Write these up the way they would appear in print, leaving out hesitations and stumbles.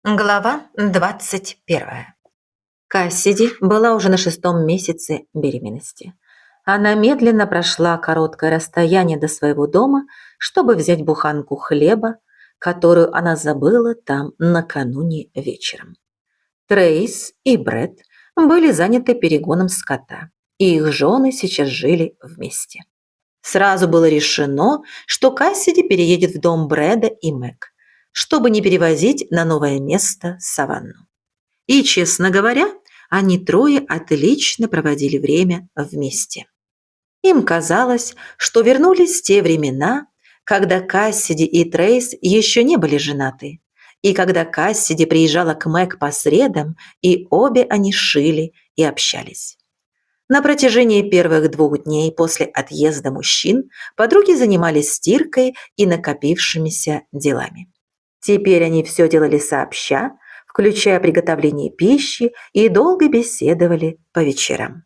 Глава 21. Кассиди была уже на 6-м месяце беременности. Она медленно прошла короткое расстояние до своего дома, чтобы взять буханку хлеба, которую она забыла там накануне вечером. Трейс и Брэд были заняты перегоном скота, и их жены сейчас жили вместе. Сразу было решено, что Кассиди переедет в дом Брэда и Мэг, чтобы не перевозить на новое место Саванну. И, честно говоря, они трое отлично проводили время вместе. Им казалось, что вернулись те времена, когда Кассиди и Трейс еще не были женаты, и когда Кассиди приезжала к Мэг по средам, и обе они шили и общались. На протяжении первых 2 дней после отъезда мужчин подруги занимались стиркой и накопившимися делами. Теперь они все делали сообща, включая приготовление пищи, и долго беседовали по вечерам.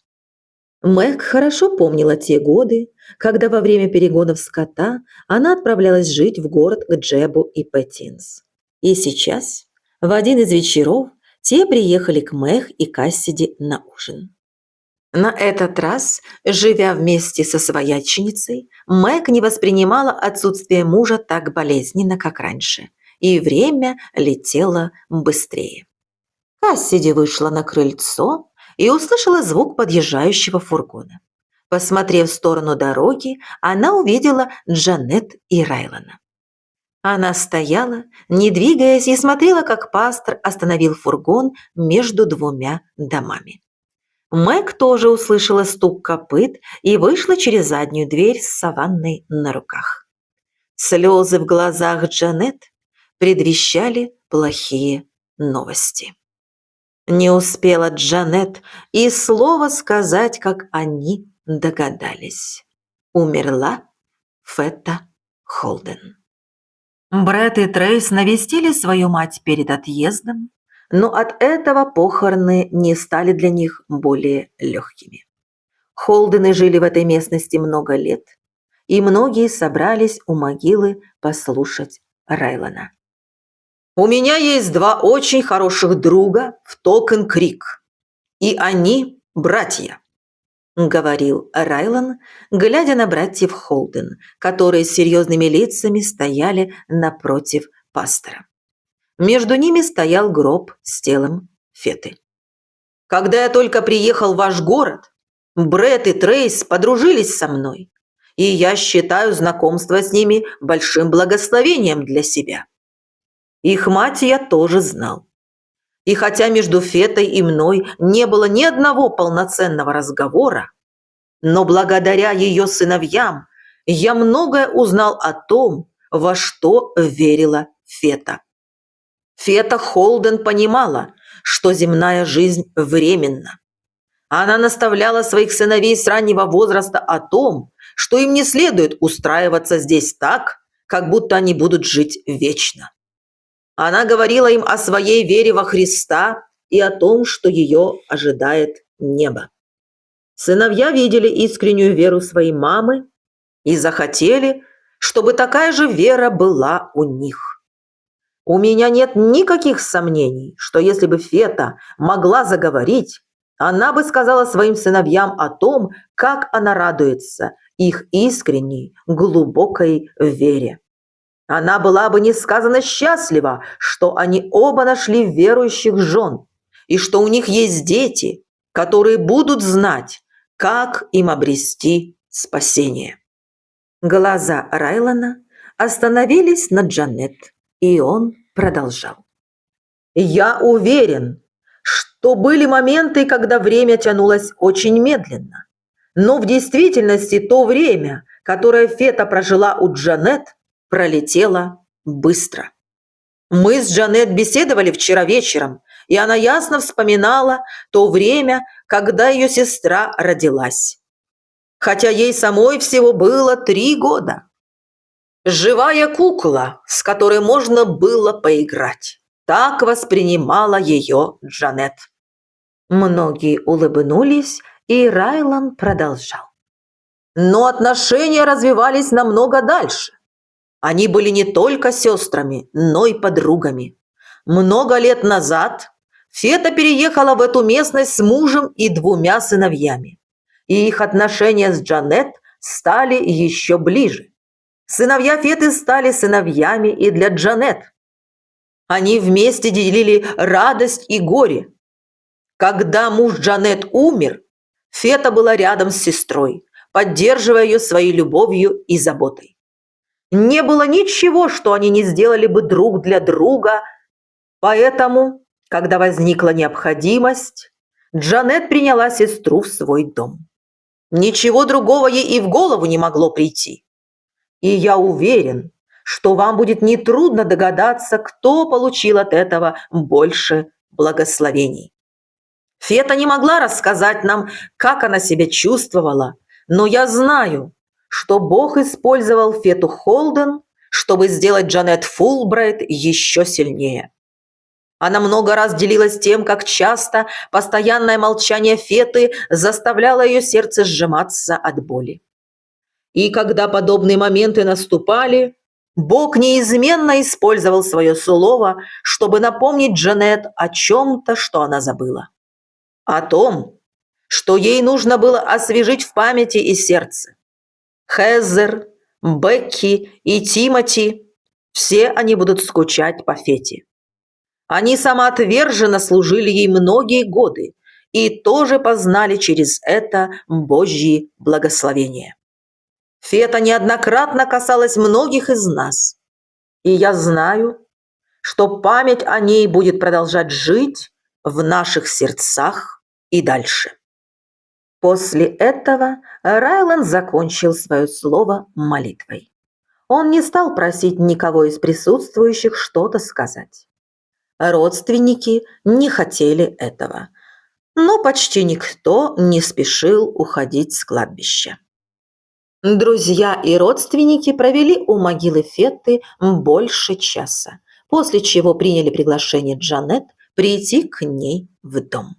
Мэг хорошо помнила те годы, когда во время перегонов скота она отправлялась жить в город к Джебу и Пэттинс. И сейчас, в один из вечеров, те приехали к Мэг и Кассиди на ужин. На этот раз, живя вместе со свояченицей, Мэг не воспринимала отсутствие мужа так болезненно, как раньше, и время летело быстрее. Кассиди вышла на крыльцо и услышала звук подъезжающего фургона. Посмотрев в сторону дороги, она увидела Джанет и Райлана. Она стояла, не двигаясь, и смотрела, как пастор остановил фургон между 2 домами. Мэг тоже услышала стук копыт и вышла через заднюю дверь с Саванной на руках. Слезы в глазах Джанет предвещали плохие новости. Не успела Джанет и слова сказать, как они догадались. Умерла Фета Холден. Брэд и Трейс навестили свою мать перед отъездом, но от этого похороны не стали для них более легкими. Холдены жили в этой местности много лет, и многие собрались у могилы послушать Райлана. «У меня есть 2 очень хороших друга в Токен-Крик, и они братья», – говорил Райлан, глядя на братьев Холден, которые с серьезными лицами стояли напротив пастора. Между ними стоял гроб с телом Феты. «Когда я только приехал в ваш город, Брэд и Трейс подружились со мной, и я считаю знакомство с ними большим благословением для себя. Их мать я тоже знал. И хотя между Фетой и мной не было ни одного полноценного разговора, но благодаря ее сыновьям я многое узнал о том, во что верила Фета. Фета Холден понимала, что земная жизнь временна. Она наставляла своих сыновей с раннего возраста о том, что им не следует устраиваться здесь так, как будто они будут жить вечно. Она говорила им о своей вере во Христа и о том, что ее ожидает небо. Сыновья видели искреннюю веру своей мамы и захотели, чтобы такая же вера была у них. У меня нет никаких сомнений, что если бы Фета могла заговорить, она бы сказала своим сыновьям о том, как она радуется их искренней, глубокой вере. Она была бы несказанно счастлива, что они оба нашли верующих жен, и что у них есть дети, которые будут знать, как им обрести спасение. Глаза Райлана остановились на Джанет, и он продолжал. «Я уверен, что были моменты, когда время тянулось очень медленно. Но в действительности то время, которое Фета прожила у Джанет, пролетело быстро. Мы с Джанет беседовали вчера вечером, и она ясно вспоминала то время, когда ее сестра родилась. Хотя ей самой всего было 3 года. Живая кукла, с которой можно было поиграть. Так воспринимала ее Джанет». Многие улыбнулись, и Райлан продолжал. Но отношения развивались намного дальше. Они были не только сестрами, но и подругами. Много лет назад Фета переехала в эту местность с мужем и 2 сыновьями, и их отношения с Джанет стали еще ближе. Сыновья Феты стали сыновьями и для Джанет. Они вместе делили радость и горе. Когда муж Джанет умер, Фета была рядом с сестрой, поддерживая ее своей любовью и заботой. Не было ничего, что они не сделали бы друг для друга, поэтому, когда возникла необходимость, Джанет приняла сестру в свой дом. Ничего другого ей и в голову не могло прийти. И я уверен, что вам будет нетрудно догадаться, кто получил от этого больше благословений. Фета не могла рассказать нам, как она себя чувствовала, но я знаю, что Бог использовал Фету Холден, чтобы сделать Джанет Фулбрайт еще сильнее. Она много раз делилась тем, как часто постоянное молчание Феты заставляло ее сердце сжиматься от боли. И когда подобные моменты наступали, Бог неизменно использовал свое слово, чтобы напомнить Джанет о чем-то, что она забыла. О том, что ей нужно было освежить в памяти и сердце. Хезер, Бекки и Тимоти – все они будут скучать по Фете. Они самоотверженно служили ей многие годы и тоже познали через это Божьи благословения. Фета неоднократно касалась многих из нас, и я знаю, что память о ней будет продолжать жить в наших сердцах и дальше. После этого Райланд закончил свое слово молитвой. Он не стал просить никого из присутствующих что-то сказать. Родственники не хотели этого, но почти никто не спешил уходить с кладбища. Друзья и родственники провели у могилы Феты больше часа, после чего приняли приглашение Джанет прийти к ней в дом.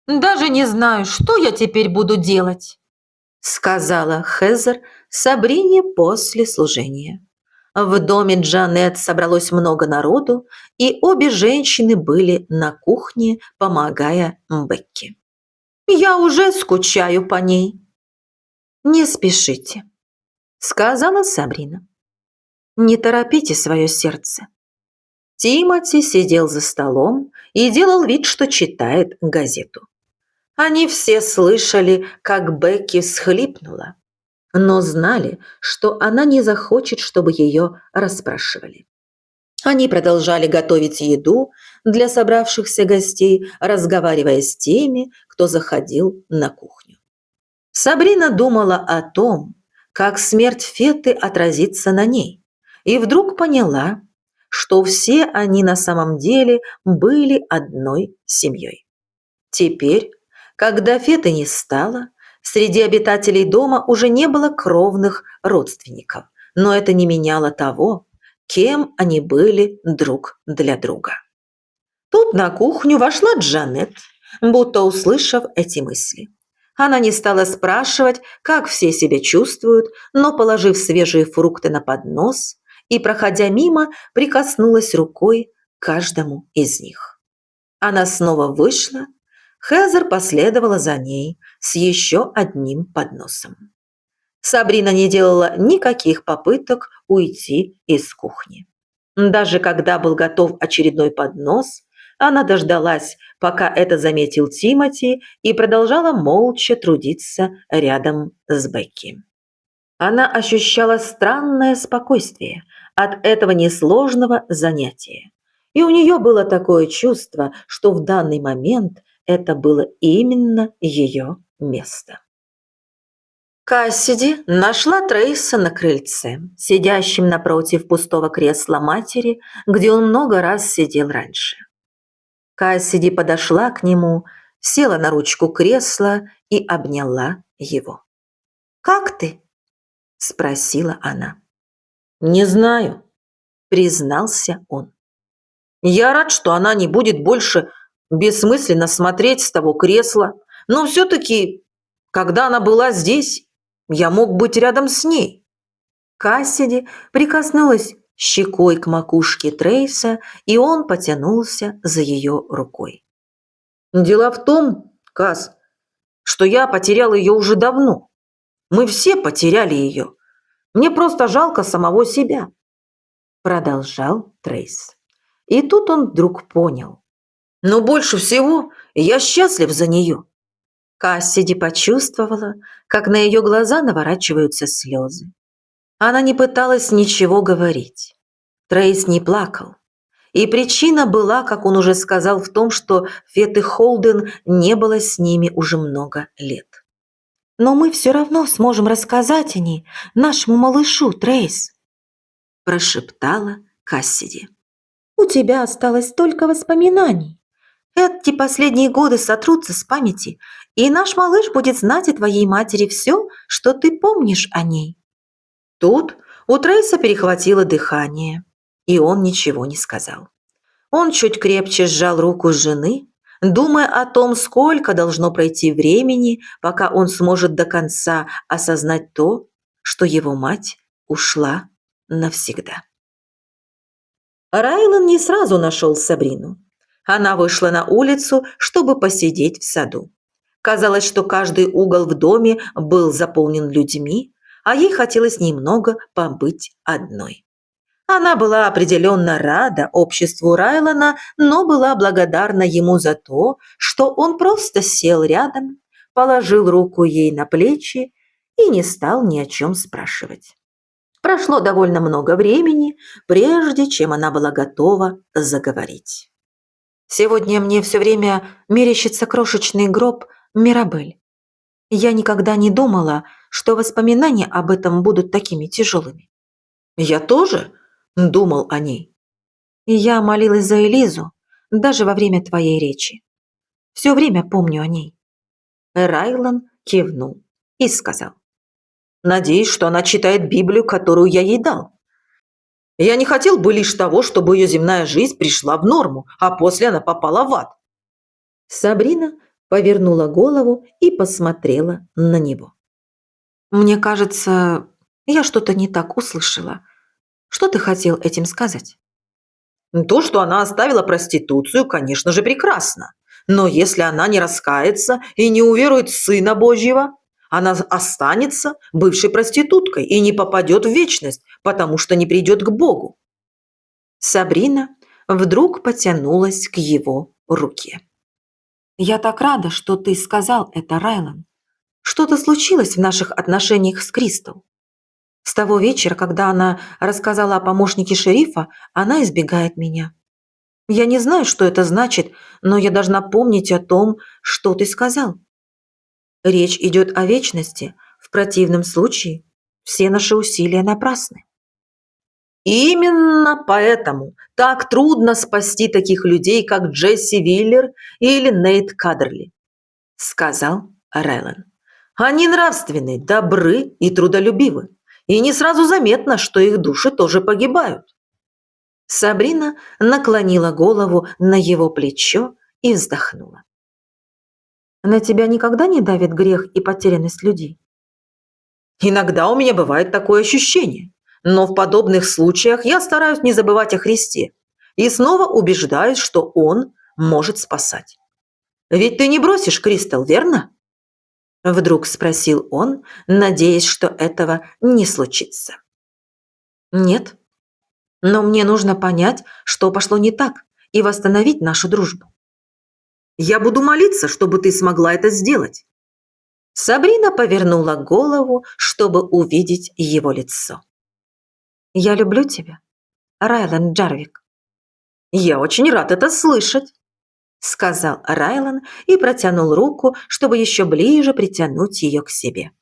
«Даже не знаю, что я теперь буду делать», – сказала Хезер Сабрине после служения. В доме Джанет собралось много народу, и обе женщины были на кухне, помогая Бекки. «Я уже скучаю по ней». «Не спешите», – сказала Сабрина. «Не торопите свое сердце». Тимоти сидел за столом и делал вид, что читает газету. Они все слышали, как Бекки всхлипнула, но знали, что она не захочет, чтобы ее расспрашивали. Они продолжали готовить еду для собравшихся гостей, разговаривая с теми, кто заходил на кухню. Сабрина думала о том, как смерть Феты отразится на ней, и вдруг поняла, что все они на самом деле были одной семьей. Теперь, когда Феты не стало, среди обитателей дома уже не было кровных родственников, но это не меняло того, кем они были друг для друга. Тут на кухню вошла Джанет, будто услышав эти мысли. Она не стала спрашивать, как все себя чувствуют, но, положив свежие фрукты на поднос и, проходя мимо, прикоснулась рукой к каждому из них. Она снова вышла, Хезер последовала за ней с еще одним подносом. Сабрина не делала никаких попыток уйти из кухни. Даже когда был готов очередной поднос, она дождалась, пока это заметил Тимоти, и продолжала молча трудиться рядом с Бекки. Она ощущала странное спокойствие от этого несложного занятия. И у нее было такое чувство, что в данный момент это было именно ее место. Кассиди нашла Трейса на крыльце, сидящим напротив пустого кресла матери, где он много раз сидел раньше. Кассиди подошла к нему, села на ручку кресла и обняла его. «Как ты?» – спросила она. «Не знаю», – признался он. «Я рад, что она не будет больше бессмысленно смотреть с того кресла, но все-таки, когда она была здесь, я мог быть рядом с ней». Кассиди прикоснулась щекой к макушке Трейса, и он потянулся за ее рукой. «Дело в том, Каз, что я потерял ее уже давно. Мы все потеряли ее. Мне просто жалко самого себя», – продолжал Трейс. И тут он вдруг понял. «Но больше всего я счастлив за нее». Кассиди почувствовала, как на ее глаза наворачиваются слезы. Она не пыталась ничего говорить. Трейс не плакал. И причина была, как он уже сказал, в том, что Феты Холден не было с ними уже много лет. «Но мы все равно сможем рассказать о ней нашему малышу, Трейс», – прошептала Кассиди. «У тебя осталось столько воспоминаний. Эти последние годы сотрутся с памяти, и наш малыш будет знать о твоей матери все, что ты помнишь о ней». Тут у Трейса перехватило дыхание, и он ничего не сказал. Он чуть крепче сжал руку жены, думая о том, сколько должно пройти времени, пока он сможет до конца осознать то, что его мать ушла навсегда. Райлан не сразу нашел Сабрину. Она вышла на улицу, чтобы посидеть в саду. Казалось, что каждый угол в доме был заполнен людьми, а ей хотелось немного побыть одной. Она была определенно рада обществу Райлана, но была благодарна ему за то, что он просто сел рядом, положил руку ей на плечи и не стал ни о чем спрашивать. Прошло довольно много времени, прежде чем она была готова заговорить. «Сегодня мне все время мерещится крошечный гроб Мирабель. Я никогда не думала, что воспоминания об этом будут такими тяжелыми». «Я тоже думал о ней». И я молилась за Элизу, даже во время твоей речи. Все время помню о ней. Райлан кивнул и сказал. «Надеюсь, что она читает Библию, которую я ей дал. Я не хотел бы лишь того, чтобы ее земная жизнь пришла в норму, а после она попала в ад». Сабрина повернула голову и посмотрела на него. «Мне кажется, я что-то не так услышала. Что ты хотел этим сказать?» То, что она оставила проституцию, конечно же, прекрасно. Но если она не раскается и не уверует в Сына Божьего, она останется бывшей проституткой и не попадет в вечность, потому что не придет к Богу. Сабрина вдруг потянулась к его руке. «Я так рада, что ты сказал это, Райлан. Что-то случилось в наших отношениях с Кристал. С того вечера, когда она рассказала о помощнике шерифа, она избегает меня. Я не знаю, что это значит, но я должна помнить о том, что ты сказал. Речь идет о вечности, в противном случае все наши усилия напрасны». Именно поэтому так трудно спасти таких людей, как Джесси Виллер или Нейт Кадерли, сказал Райлан. Они нравственны, добры и трудолюбивы, и не сразу заметно, что их души тоже погибают. Сабрина наклонила голову на его плечо и вздохнула. «На тебя никогда не давит грех и потерянность людей?» Иногда у меня бывает такое ощущение, но в подобных случаях я стараюсь не забывать о Христе и снова убеждаюсь, что Он может спасать. Ведь ты не бросишь Кристал, верно? Вдруг спросил он, надеясь, что этого не случится. «Нет. Но мне нужно понять, что пошло не так, и восстановить нашу дружбу». «Я буду молиться, чтобы ты смогла это сделать». Сабрина повернула голову, чтобы увидеть его лицо. «Я люблю тебя, Райлан Джарвик». «Я очень рад это слышать», – сказал Райлан и протянул руку, чтобы еще ближе притянуть ее к себе.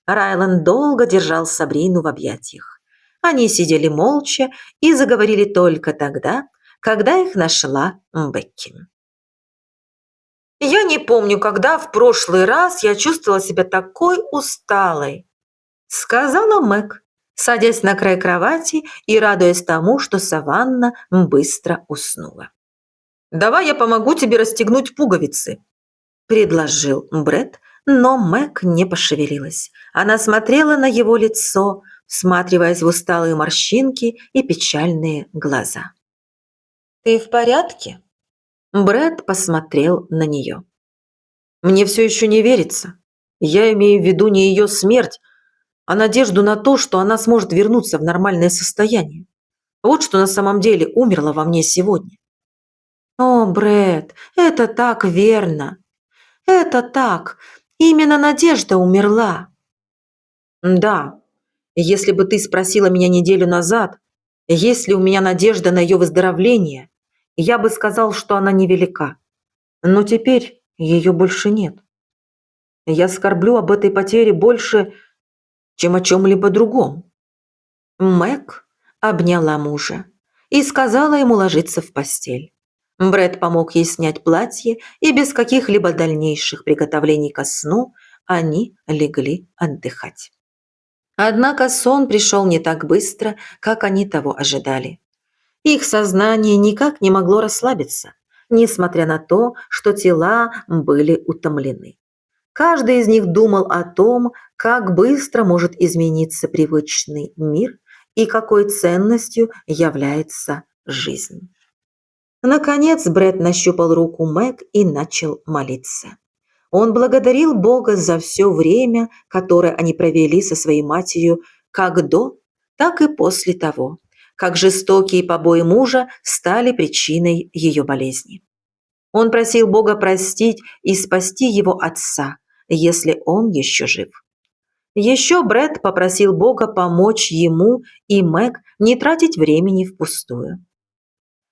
Райлан долго держал Сабрину в объятиях. Они сидели молча и заговорили только тогда, когда их нашла Бекки. «Я не помню, когда в прошлый раз я чувствовала себя такой усталой», – сказала Мэг, садясь на край кровати и радуясь тому, что Саванна быстро уснула. «Давай я помогу тебе расстегнуть пуговицы», – предложил Брэд, но Мэг не пошевелилась. Она смотрела на его лицо, всматриваясь в усталые морщинки и печальные глаза. «Ты в порядке?» Брэд посмотрел на нее. Мне все еще не верится. Я имею в виду не ее смерть, а надежду на то, что она сможет вернуться в нормальное состояние. Вот что на самом деле умерло во мне сегодня. «О, Брэд, это так верно! Это так! Именно надежда умерла!» Да, если бы ты спросила меня неделю назад, есть ли у меня надежда на ее выздоровление, я бы сказал, что она невелика. Но теперь ее больше нет. Я скорблю об этой потере больше, чем о чем-либо другом. Мэг обняла мужа и сказала ему ложиться в постель. Брэд помог ей снять платье, и без каких-либо дальнейших приготовлений ко сну они легли отдыхать. Однако сон пришел не так быстро, как они того ожидали. Их сознание никак не могло расслабиться, несмотря на то, что тела были утомлены. Каждый из них думал о том, как быстро может измениться привычный мир и какой ценностью является жизнь. Наконец Брэд нащупал руку Мэг и начал молиться. Он благодарил Бога за все время, которое они провели со своей матерью как до, так и после того, как жестокие побои мужа стали причиной ее болезни. Он просил Бога простить и спасти его отца, если он еще жив. Еще Брэд попросил Бога помочь ему и Мэг не тратить времени впустую.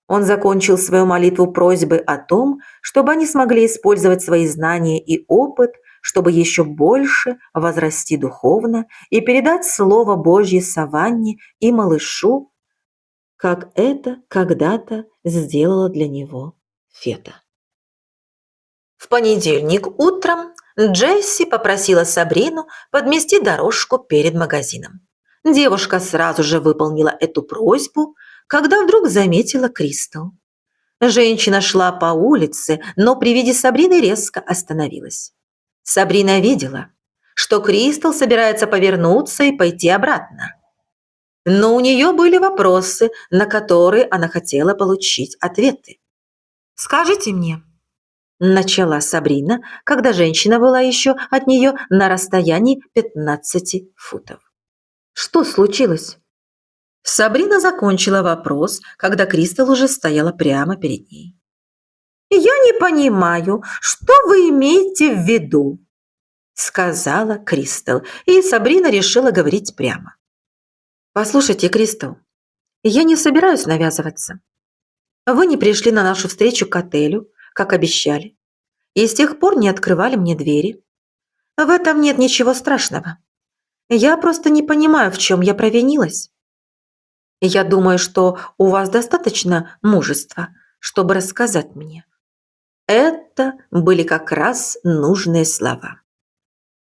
Он закончил свою молитву просьбой о том, чтобы они смогли использовать свои знания и опыт, чтобы еще больше возрасти духовно и передать Слово Божье Саванне и малышу, как это когда-то сделала для него Фета. В понедельник утром Джесси попросила Сабрину подмести дорожку перед магазином. Девушка сразу же выполнила эту просьбу, когда вдруг заметила Кристал. Женщина шла по улице, но при виде Сабрины резко остановилась. Сабрина видела, что Кристал собирается повернуться и пойти обратно. Но у нее были вопросы, на которые она хотела получить ответы. «Скажите мне», – начала Сабрина, когда женщина была еще от нее на расстоянии 15 футов. «Что случилось?» Сабрина закончила вопрос, когда Кристал уже стояла прямо перед ней. «Я не понимаю, что вы имеете в виду?» – сказала Кристал, и Сабрина решила говорить прямо. «Послушайте, Кристал, я не собираюсь навязываться. Вы не пришли на нашу встречу к отелю, как обещали, и с тех пор не открывали мне двери. В этом нет ничего страшного. Я просто не понимаю, в чем я провинилась. Я думаю, что у вас достаточно мужества, чтобы рассказать мне». Это были как раз нужные слова.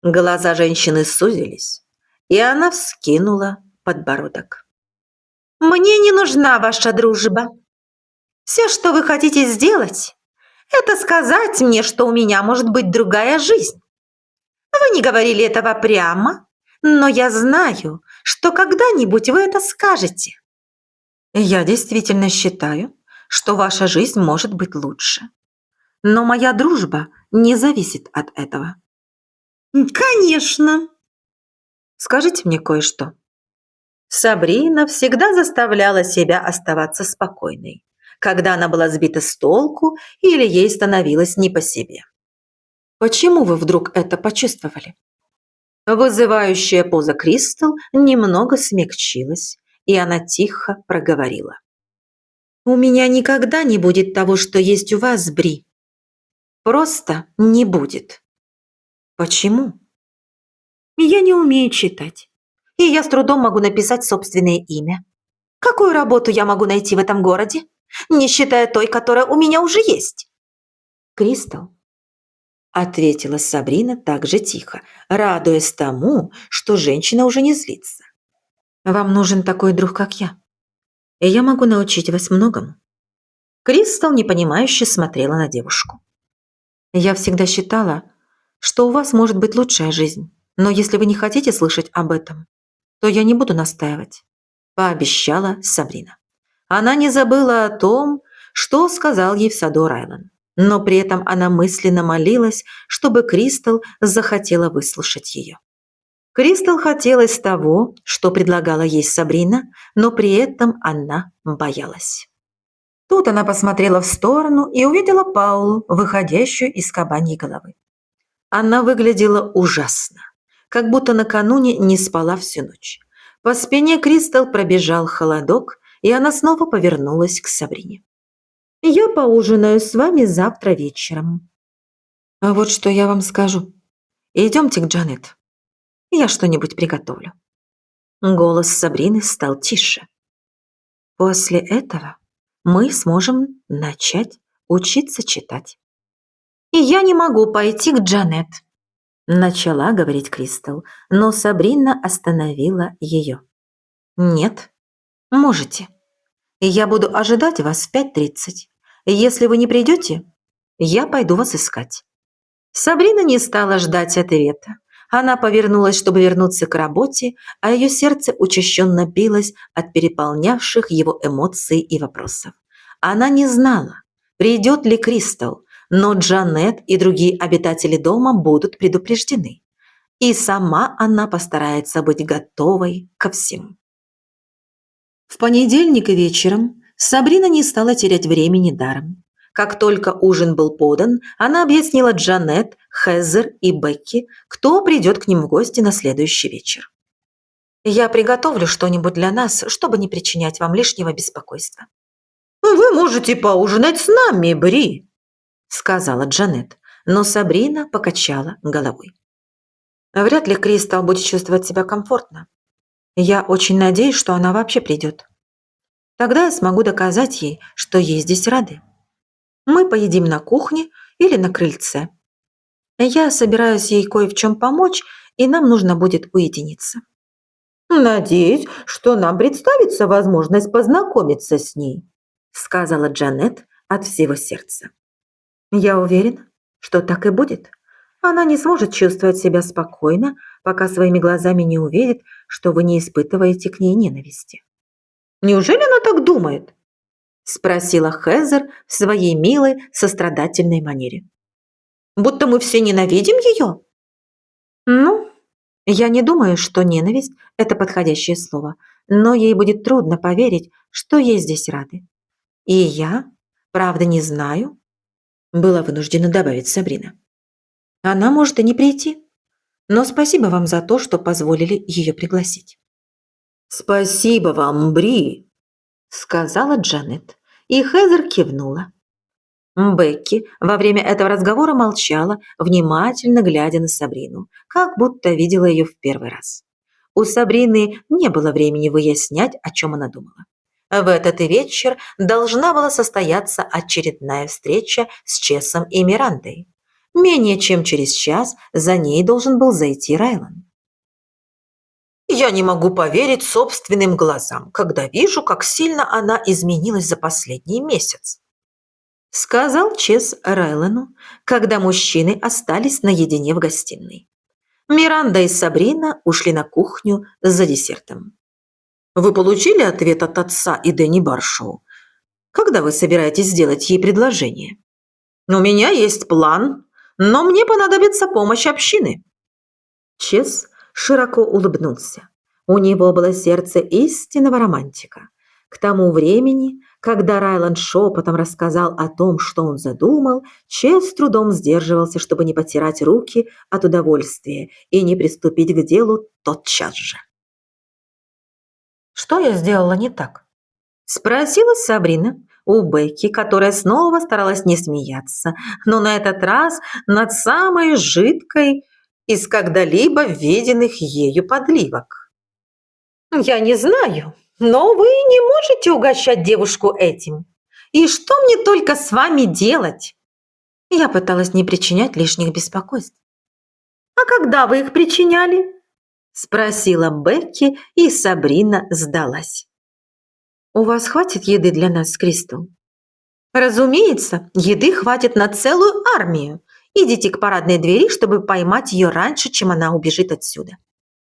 Глаза женщины сузились, и она вскинула подбородок. «Мне не нужна ваша дружба. Все, что вы хотите сделать, это сказать мне, что у меня может быть другая жизнь. Вы не говорили этого прямо, но я знаю, что когда-нибудь вы это скажете. Я действительно считаю, что ваша жизнь может быть лучше. Но моя дружба не зависит от этого». «Конечно!» «Скажите мне кое-что». Сабрина всегда заставляла себя оставаться спокойной, когда она была сбита с толку или ей становилось не по себе. «Почему вы вдруг это почувствовали?» Вызывающая поза Кристал немного смягчилась, и она тихо проговорила. «У меня никогда не будет того, что есть у вас, Бри. Просто не будет». «Почему?» «Я не умею читать, и я с трудом могу написать собственное имя. Какую работу я могу найти в этом городе, не считая той, которая у меня уже есть?» «Кристал», – ответила Сабрина так же тихо, радуясь тому, что женщина уже не злится. «Вам нужен такой друг, как я, и я могу научить вас многому». Кристал непонимающе смотрела на девушку. «Я всегда считала, что у вас может быть лучшая жизнь, но если вы не хотите слышать об этом, то я не буду настаивать», – пообещала Сабрина. Она не забыла о том, что сказал ей в саду Райлан, но при этом она мысленно молилась, чтобы Кристал захотела выслушать ее. Кристал хотелось того, что предлагала ей Сабрина, но при этом она боялась. Тут она посмотрела в сторону и увидела Паулу, выходящую из кабаньей головы. Она выглядела ужасно, как будто накануне не спала всю ночь. По спине Кристал пробежал холодок, и она снова повернулась к Сабрине. «Я поужинаю с вами завтра вечером». «А вот что я вам скажу. Идемте к Джанет. Я что-нибудь приготовлю». Голос Сабрины стал тише. «После этого мы сможем начать учиться читать». «И я не могу пойти к Джанет», – начала говорить Кристал, но Сабрина остановила ее. «Нет, можете. Я буду ожидать вас в 5:30. Если вы не придете, я пойду вас искать». Сабрина не стала ждать ответа. Она повернулась, чтобы вернуться к работе, а ее сердце учащенно билось от переполнявших его эмоций и вопросов. Она не знала, придет ли Кристал, но Джанет и другие обитатели дома будут предупреждены. И сама она постарается быть готовой ко всему. В понедельник вечером Сабрина не стала терять времени даром. Как только ужин был подан, она объяснила Джанет, Хезер и Бекки, кто придет к ним в гости на следующий вечер. «Я приготовлю что-нибудь для нас, чтобы не причинять вам лишнего беспокойства». «Вы можете поужинать с нами, Бри», – сказала Джанет, но Сабрина покачала головой. «Вряд ли Кристал будет чувствовать себя комфортно. Я очень надеюсь, что она вообще придет. Тогда я смогу доказать ей, что ей здесь рады. Мы поедим на кухне или на крыльце. Я собираюсь ей кое в чем помочь, и нам нужно будет уединиться». «Надеюсь, что нам представится возможность познакомиться с ней», – сказала Джанет от всего сердца. «Я уверена, что так и будет. Она не сможет чувствовать себя спокойно, пока своими глазами не увидит, что вы не испытываете к ней ненависти». «Неужели она так думает?» – спросила Хезер в своей милой, сострадательной манере. «Будто мы все ненавидим ее?» «Ну, я не думаю, что ненависть – это подходящее слово, но ей будет трудно поверить, что ей здесь рады. И я, правда, не знаю», – была вынуждена добавить Сабрина. «Она может и не прийти, но спасибо вам за то, что позволили ее пригласить». «Спасибо вам, Бри», – сказала Джанет, и Хезер кивнула. Бекки во время этого разговора молчала, внимательно глядя на Сабрину, как будто видела ее в первый раз. У Сабрины не было времени выяснять, о чем она думала. В этот вечер должна была состояться очередная встреча с Чесом и Мирандой. Менее чем через час за ней должен был зайти Райлан. «Я не могу поверить собственным глазам, когда вижу, как сильно она изменилась за последний месяц», – сказал Чес Райлану, когда мужчины остались наедине в гостиной. Миранда и Сабрина ушли на кухню за десертом. «Вы получили ответ от отца и Дэнни Баршоу? Когда вы собираетесь сделать ей предложение?» «У меня есть план, но мне понадобится помощь общины». Чес широко улыбнулся. У него было сердце истинного романтика. К тому времени, когда Райланд шепотом рассказал о том, что он задумал, Чес с трудом сдерживался, чтобы не потирать руки от удовольствия и не приступить к делу тотчас же. «Что я сделала не так?» – спросила Сабрина у Бекки, которая снова старалась не смеяться, но на этот раз над самой жидкой из когда-либо виденных ею подливок. «Я не знаю, но вы не можете угощать девушку этим. И что мне только с вами делать?» Я пыталась не причинять лишних беспокойств. «А когда вы их причиняли?» – спросила Бекки, и Сабрина сдалась. «У вас хватит еды для нас с Кристал?» «Разумеется, еды хватит на целую армию. Идите к парадной двери, чтобы поймать ее раньше, чем она убежит отсюда».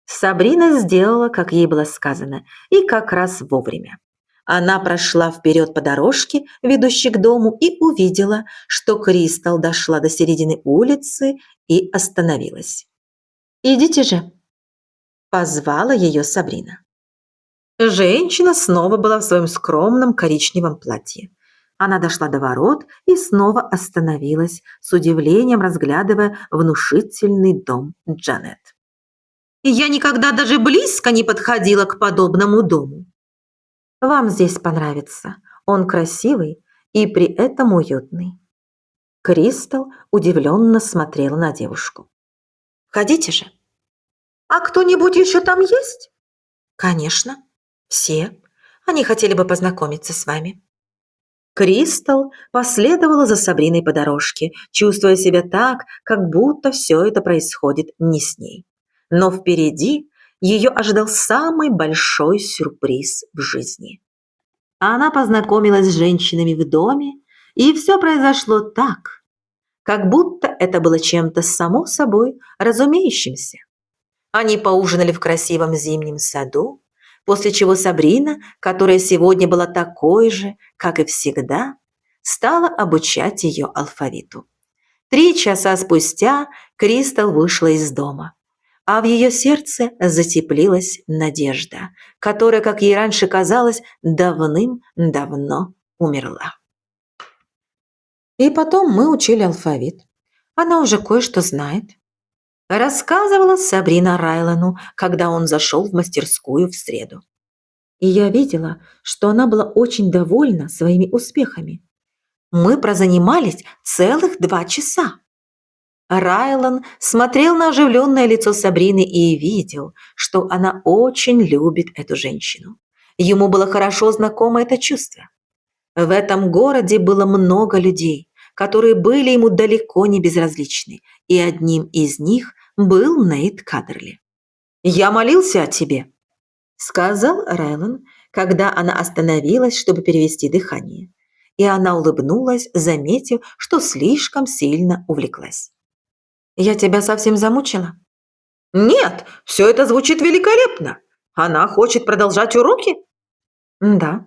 Сабрина сделала, как ей было сказано, и как раз вовремя. Она прошла вперед по дорожке, ведущей к дому, и увидела, что Кристал дошла до середины улицы и остановилась. «Идите же», – позвала ее Сабрина. Женщина снова была в своем скромном коричневом платье. Она дошла до ворот и снова остановилась, с удивлением разглядывая внушительный дом Джанет. «Я никогда даже близко не подходила к подобному дому». «Вам здесь понравится. Он красивый и при этом уютный». Кристал удивленно смотрела на девушку. «Ходите же». «А кто-нибудь еще там есть?» «Конечно. Все. Они хотели бы познакомиться с вами». Кристал последовала за Сабриной по дорожке, чувствуя себя так, как будто все это происходит не с ней. Но впереди ее ожидал самый большой сюрприз в жизни. Она познакомилась с женщинами в доме, и все произошло так, как будто это было чем-то само собой разумеющимся. Они поужинали в красивом зимнем саду, после чего Сабрина, которая сегодня была такой же, как и всегда, стала обучать ее алфавиту. 3 часа спустя Кристал вышла из дома, а в ее сердце затеплилась надежда, которая, как ей раньше казалось, давным-давно умерла. «И потом мы учили алфавит. Она уже кое-что знает», – рассказывала Сабрина Райлану, когда он зашел в мастерскую в среду. И я видела, что она была очень довольна своими успехами. Мы прозанимались целых 2 часа. Райлан смотрел на оживленное лицо Сабрины и видел, что она очень любит эту женщину. Ему было хорошо знакомо это чувство. В этом городе было много людей, которые были ему далеко не безразличны, и одним из них был Нейт Кадерли. «Я молился о тебе», – сказал Райлан, когда она остановилась, чтобы перевести дыхание. И она улыбнулась, заметив, что слишком сильно увлеклась. «Я тебя совсем замучила?» «Нет, все это звучит великолепно. Она хочет продолжать уроки?» «Да».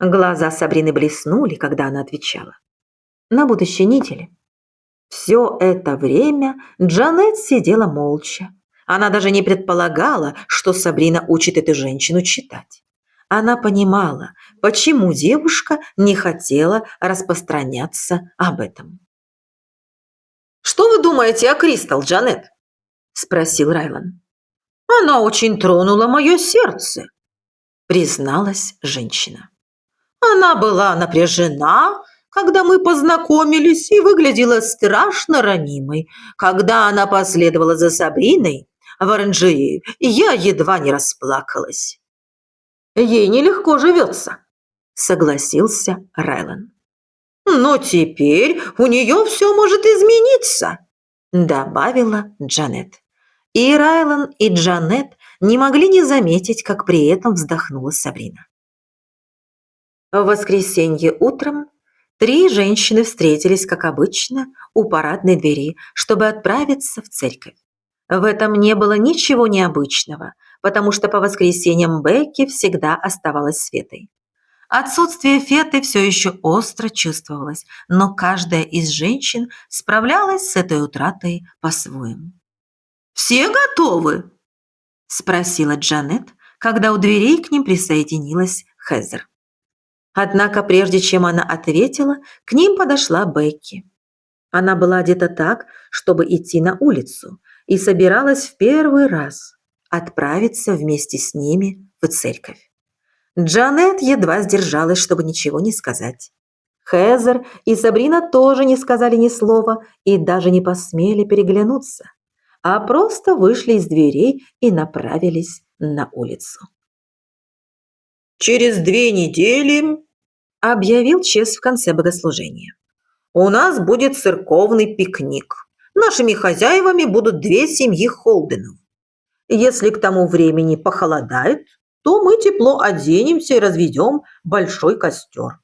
Глаза Сабрины блеснули, когда она отвечала. «На будущей неделе». Все это время Джанет сидела молча. Она даже не предполагала, что Сабрина учит эту женщину читать. Она понимала, почему девушка не хотела распространяться об этом. «Что вы думаете о Кристал, Джанет?» – спросил Райлан. «Она очень тронула мое сердце», – призналась женщина. «Она была напряжена, когда мы познакомились, и выглядела страшно ранимой. Когда она последовала за Сабриной в оранжерею, я едва не расплакалась». «Ей нелегко живется», – согласился Райлан. «Но теперь у нее все может измениться», – добавила Джанет. И Райлан, и Джанет не могли не заметить, как при этом вздохнула Сабрина. В воскресенье утром 3 женщины встретились, как обычно, у парадной двери, чтобы отправиться в церковь. В этом не было ничего необычного, потому что по воскресеньям Бекки всегда оставалась Светой. Отсутствие Феты все еще остро чувствовалось, но каждая из женщин справлялась с этой утратой по-своему. «Все готовы?» – спросила Джанет, когда у дверей к ним присоединилась Хезер. Однако прежде чем она ответила, к ним подошла Бекки. Она была одета так, чтобы идти на улицу, и собиралась в первый раз отправиться вместе с ними в церковь. Джанет едва сдержалась, чтобы ничего не сказать. Хезер и Сабрина тоже не сказали ни слова и даже не посмели переглянуться, а просто вышли из дверей и направились на улицу. «Через 2 недели, – объявил Чес в конце богослужения, у нас будет церковный пикник. Нашими хозяевами будут 2 семьи Холденов. Если к тому времени похолодает, то мы тепло оденемся и разведем большой костер.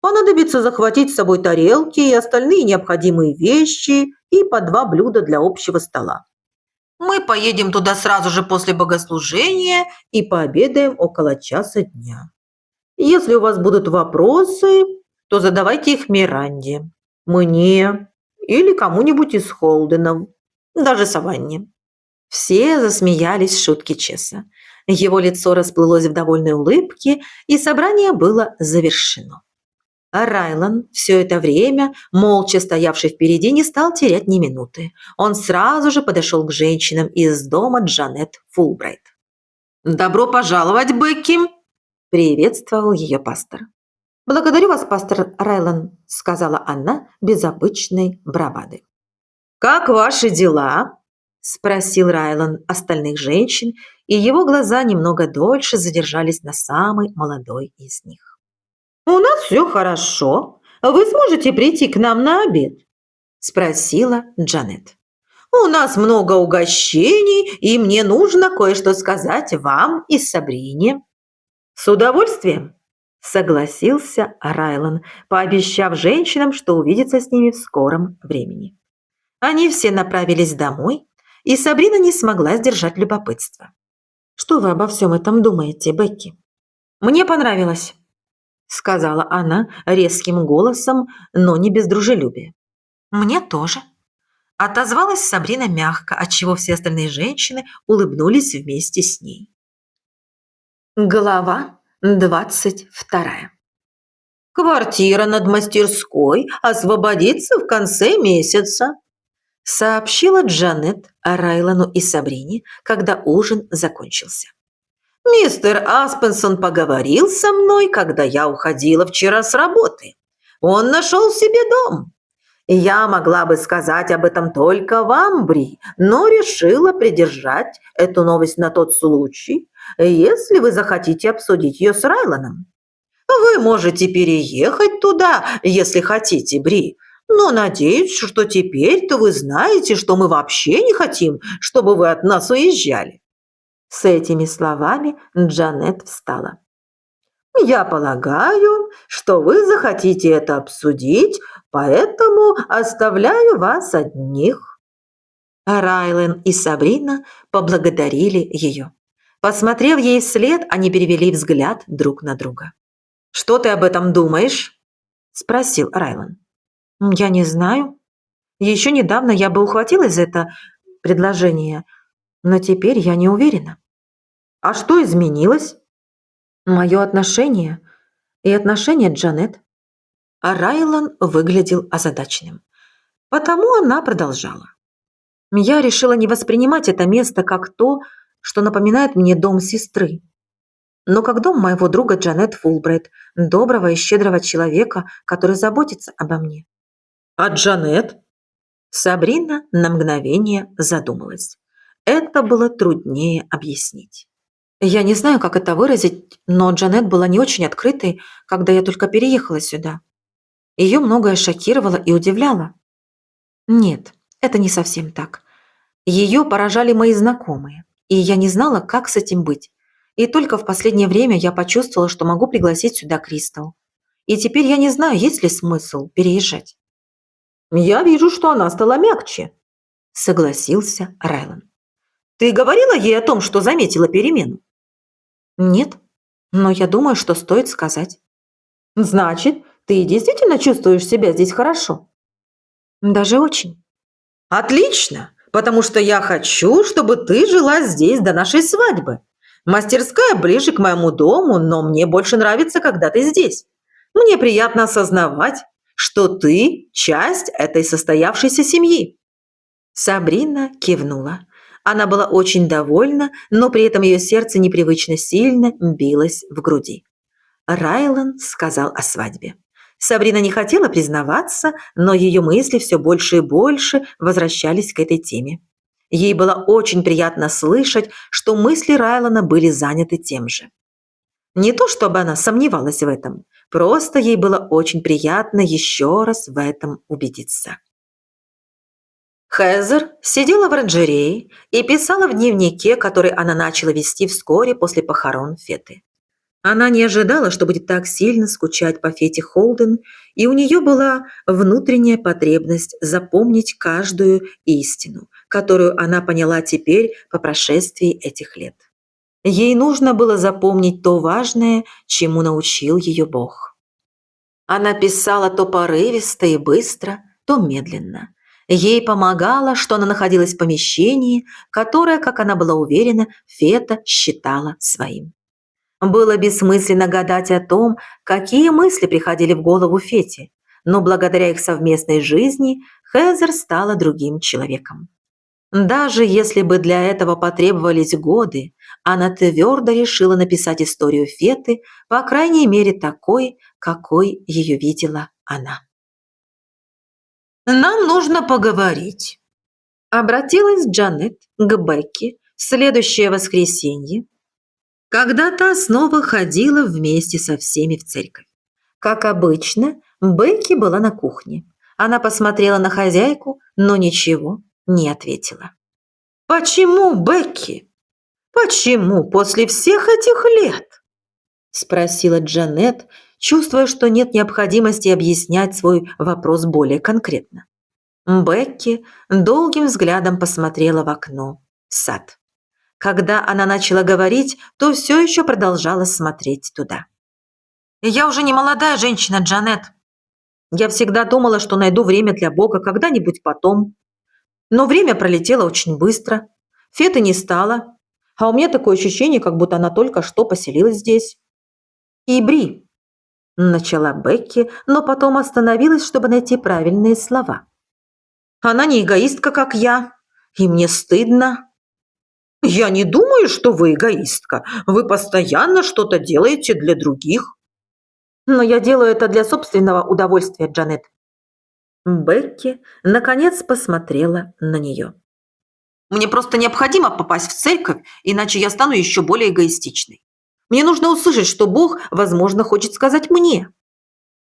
Понадобится захватить с собой тарелки и остальные необходимые вещи и по 2 блюда для общего стола. Мы поедем туда сразу же после богослужения и пообедаем около часа дня. Если у вас будут вопросы, то задавайте их Миранде, мне или кому-нибудь из Холденов, даже Саванне». Все засмеялись в шутке Чеса. Его лицо расплылось в довольной улыбке, и собрание было завершено. А Райлан, все это время, молча стоявший впереди, не стал терять ни минуты. Он сразу же подошел к женщинам из дома Джанет Фулбрайт. «Добро пожаловать, Бекки!» – приветствовал ее пастор. «Благодарю вас, пастор Райлан», – сказала она без обычной бравады. «Как ваши дела?» – спросил Райлан остальных женщин, и его глаза немного дольше задержались на самой молодой из них. «У нас все хорошо. Вы сможете прийти к нам на обед?» – спросила Джанет. «У нас много угощений, и мне нужно кое-что сказать вам и Сабрине». «С удовольствием», – согласился Райлан, пообещав женщинам, что увидится с ними в скором времени. Они все направились домой, и Сабрина не смогла сдержать любопытство. «Что вы обо всем этом думаете, Бекки?» «Мне понравилось», – сказала она резким голосом, но не без дружелюбия. «Мне тоже», – отозвалась Сабрина мягко, отчего все остальные женщины улыбнулись вместе с ней. Глава 22. «Квартира над мастерской освободится в конце месяца», сообщила Джанет Райлану и Сабрине, когда ужин закончился. «Мистер Аспенсон поговорил со мной, когда я уходила вчера с работы. Он нашел себе дом. Я могла бы сказать об этом только вам, Бри, но решила придержать эту новость на тот случай, если вы захотите обсудить ее с Райланом. Вы можете переехать туда, если хотите, Бри, но надеюсь, что теперь-то вы знаете, что мы вообще не хотим, чтобы вы от нас уезжали». С этими словами Джанет встала. «Я полагаю, что вы захотите это обсудить, поэтому оставляю вас одних». Райлан и Сабрина поблагодарили ее. Посмотрев ей вслед, они перевели взгляд друг на друга. «Что ты об этом думаешь?» – спросил Райлан. «Я не знаю. Еще недавно я бы ухватилась за это предложение, но теперь я не уверена». «А что изменилось?» «Мое отношение и отношение Джанет». А Райлан выглядел озадаченным. Потому она продолжала. «Я решила не воспринимать это место как то, что напоминает мне дом сестры, но как дом моего друга Джанет Фулбрайт, доброго и щедрого человека, который заботится обо мне». «А Джанет?» Сабрина на мгновение задумалась. Это было труднее объяснить. Я не знаю, как это выразить, но Джанет была не очень открытой, когда я только переехала сюда. Ее многое шокировало и удивляло. Нет, это не совсем так. Ее поражали мои знакомые, и я не знала, как с этим быть. И только в последнее время я почувствовала, что могу пригласить сюда Кристал. И теперь я не знаю, есть ли смысл переезжать. «Я вижу, что она стала мягче», – согласился Райлан. «Ты говорила ей о том, что заметила перемену?» «Нет, но я думаю, что стоит сказать». «Значит, ты действительно чувствуешь себя здесь хорошо?» «Даже очень». «Отлично, потому что я хочу, чтобы ты жила здесь до нашей свадьбы. Мастерская ближе к моему дому, но мне больше нравится, когда ты здесь. Мне приятно осознавать, что ты часть этой состоявшейся семьи». Сабрина кивнула. Она была очень довольна, но при этом ее сердце непривычно сильно билось в груди. Райлан сказал о свадьбе. Сабрина не хотела признаваться, но ее мысли все больше и больше возвращались к этой теме. Ей было очень приятно слышать, что мысли Райлана были заняты тем же. Не то чтобы она сомневалась в этом, просто ей было очень приятно еще раз в этом убедиться. Хезер сидела в оранжерее и писала в дневнике, который она начала вести вскоре после похорон Феты. Она не ожидала, что будет так сильно скучать по Фете Холден, и у нее была внутренняя потребность запомнить каждую истину, которую она поняла теперь по прошествии этих лет. Ей нужно было запомнить то важное, чему научил ее Бог. Она писала то порывисто и быстро, то медленно. Ей помогало, что она находилась в помещении, которое, как она была уверена, Фета считала своим. Было бессмысленно гадать о том, какие мысли приходили в голову Фете, но благодаря их совместной жизни Хезер стала другим человеком. Даже если бы для этого потребовались годы, она твердо решила написать историю Феты, по крайней мере такой, какой ее видела она. «Нам нужно поговорить», – обратилась Джанет к Бекки в следующее воскресенье, когда та снова ходила вместе со всеми в церковь. Как обычно, Бекки была на кухне. Она посмотрела на хозяйку, но ничего не ответила. «Почему, Бекки? Почему после всех этих лет?» – спросила Джанет, чувствуя, что нет необходимости объяснять свой вопрос более конкретно. Бекки долгим взглядом посмотрела в окно, в сад. Когда она начала говорить, то все еще продолжала смотреть туда. «Я уже не молодая женщина, Джанет. Я всегда думала, что найду время для Бога когда-нибудь потом. Но время пролетело очень быстро. Феты не стало. А у меня такое ощущение, как будто она только что поселилась здесь. И Бри», – начала Бекки, но потом остановилась, чтобы найти правильные слова. «Она не эгоистка, как я, и мне стыдно». «Я не думаю, что вы эгоистка. Вы постоянно что-то делаете для других». «Но я делаю это для собственного удовольствия, Джанет». Бекки, наконец, посмотрела на нее. «Мне просто необходимо попасть в церковь, иначе я стану еще более эгоистичной. Мне нужно услышать, что Бог, возможно, хочет сказать мне».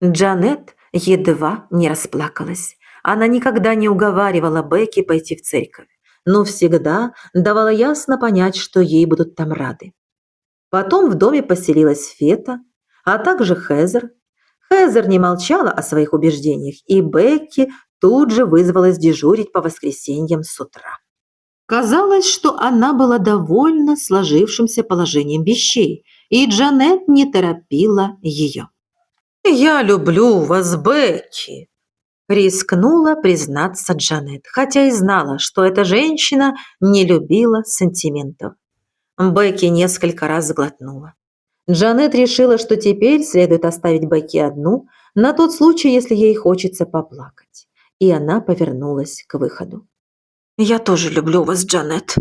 Джанет едва не расплакалась. Она никогда не уговаривала Бекки пойти в церковь, но всегда давала ясно понять, что ей будут там рады. Потом в доме поселилась Фета, а также Хезер. Хезер не молчала о своих убеждениях, и Бекки тут же вызвалась дежурить по воскресеньям с утра. Казалось, что она была довольна сложившимся положением вещей, и Джанет не торопила ее. «Я люблю вас, Бекки», – рискнула признаться Джанет, хотя и знала, что эта женщина не любила сантиментов. Бекки несколько раз сглотнула. Джанет решила, что теперь следует оставить Бекки одну на тот случай, если ей хочется поплакать. И она повернулась к выходу. «Я тоже люблю вас, Джанет».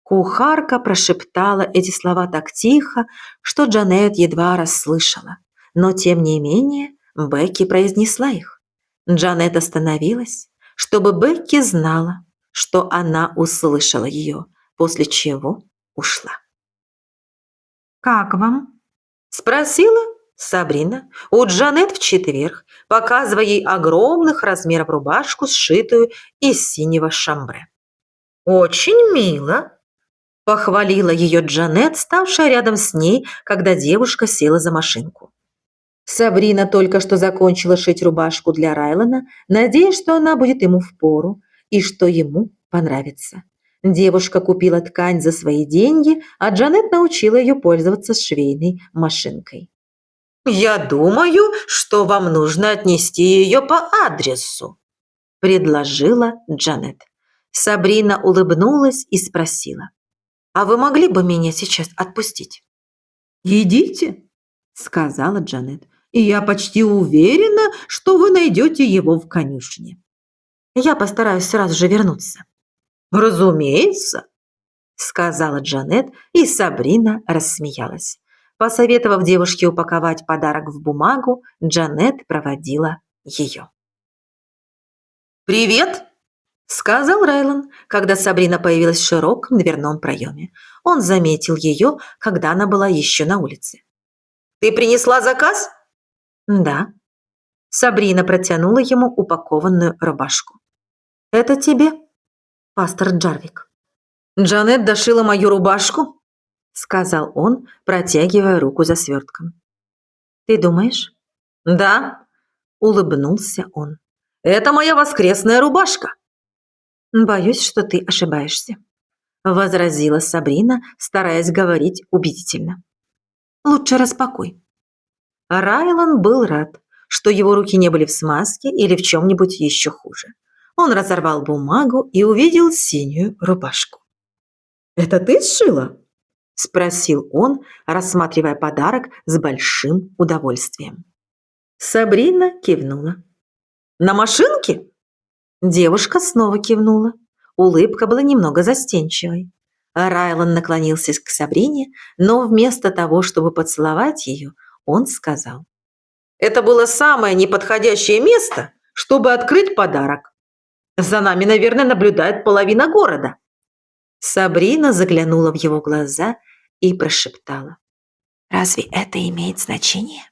Кухарка прошептала эти слова так тихо, что Джанет едва расслышала. Но, тем не менее, Бекки произнесла их. Джанет остановилась, чтобы Бекки знала, что она услышала ее, после чего ушла. «Как вам?» – спросила Сабрина у Джанет в четверг, показывая ей огромных размеров рубашку, сшитую из синего шамбре. «Очень мило», – похвалила ее Джанет, ставшая рядом с ней, когда девушка села за машинку. Сабрина только что закончила шить рубашку для Райлана, надеясь, что она будет ему впору и что ему понравится. Девушка купила ткань за свои деньги, а Джанет научила ее пользоваться швейной машинкой. «Я думаю, что вам нужно отнести ее по адресу», – предложила Джанет. Сабрина улыбнулась и спросила: «А вы могли бы меня сейчас отпустить?» «Идите», – сказала Джанет, – «и я почти уверена, что вы найдете его в конюшне». «Я постараюсь сразу же вернуться». «Разумеется», – сказала Джанет, и Сабрина рассмеялась. Посоветовав девушке упаковать подарок в бумагу, Джанет проводила ее. «Привет!» – сказал Райлан, когда Сабрина появилась в широком дверном проеме. Он заметил ее, когда она была еще на улице. «Ты принесла заказ?» «Да». Сабрина протянула ему упакованную рубашку. «Это тебе, пастор Джарвик». «Джанет дошила мою рубашку?» – сказал он, протягивая руку за свертком. «Ты думаешь?» «Да», – улыбнулся он. «Это моя воскресная рубашка». «Боюсь, что ты ошибаешься», – возразила Сабрина, стараясь говорить убедительно. «Лучше распакуй». Райлан был рад, что его руки не были в смазке или в чем-нибудь еще хуже. Он разорвал бумагу и увидел синюю рубашку. «Это ты сшила?» – спросил он, рассматривая подарок с большим удовольствием. Сабрина кивнула. «На машинке?» Девушка снова кивнула. Улыбка была немного застенчивой. Райлан наклонился к Сабрине, но вместо того, чтобы поцеловать ее, он сказал: «Это было самое неподходящее место, чтобы открыть подарок. За нами, наверное, наблюдает половина города». Сабрина заглянула в его глаза и прошептала: «Разве это имеет значение?»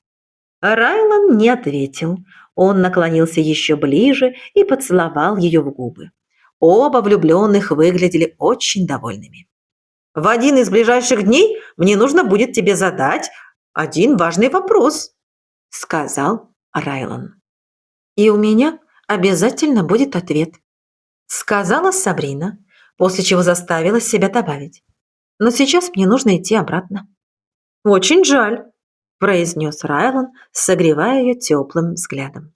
Райлан не ответил. Он наклонился еще ближе и поцеловал ее в губы. Оба влюбленных выглядели очень довольными. «В один из ближайших дней мне нужно будет тебе задать один важный вопрос», – сказал Райлан. «И у меня обязательно будет ответ», – сказала Сабрина, после чего заставила себя добавить: «Но сейчас мне нужно идти обратно». «Очень жаль», – произнес Райлан, согревая ее теплым взглядом.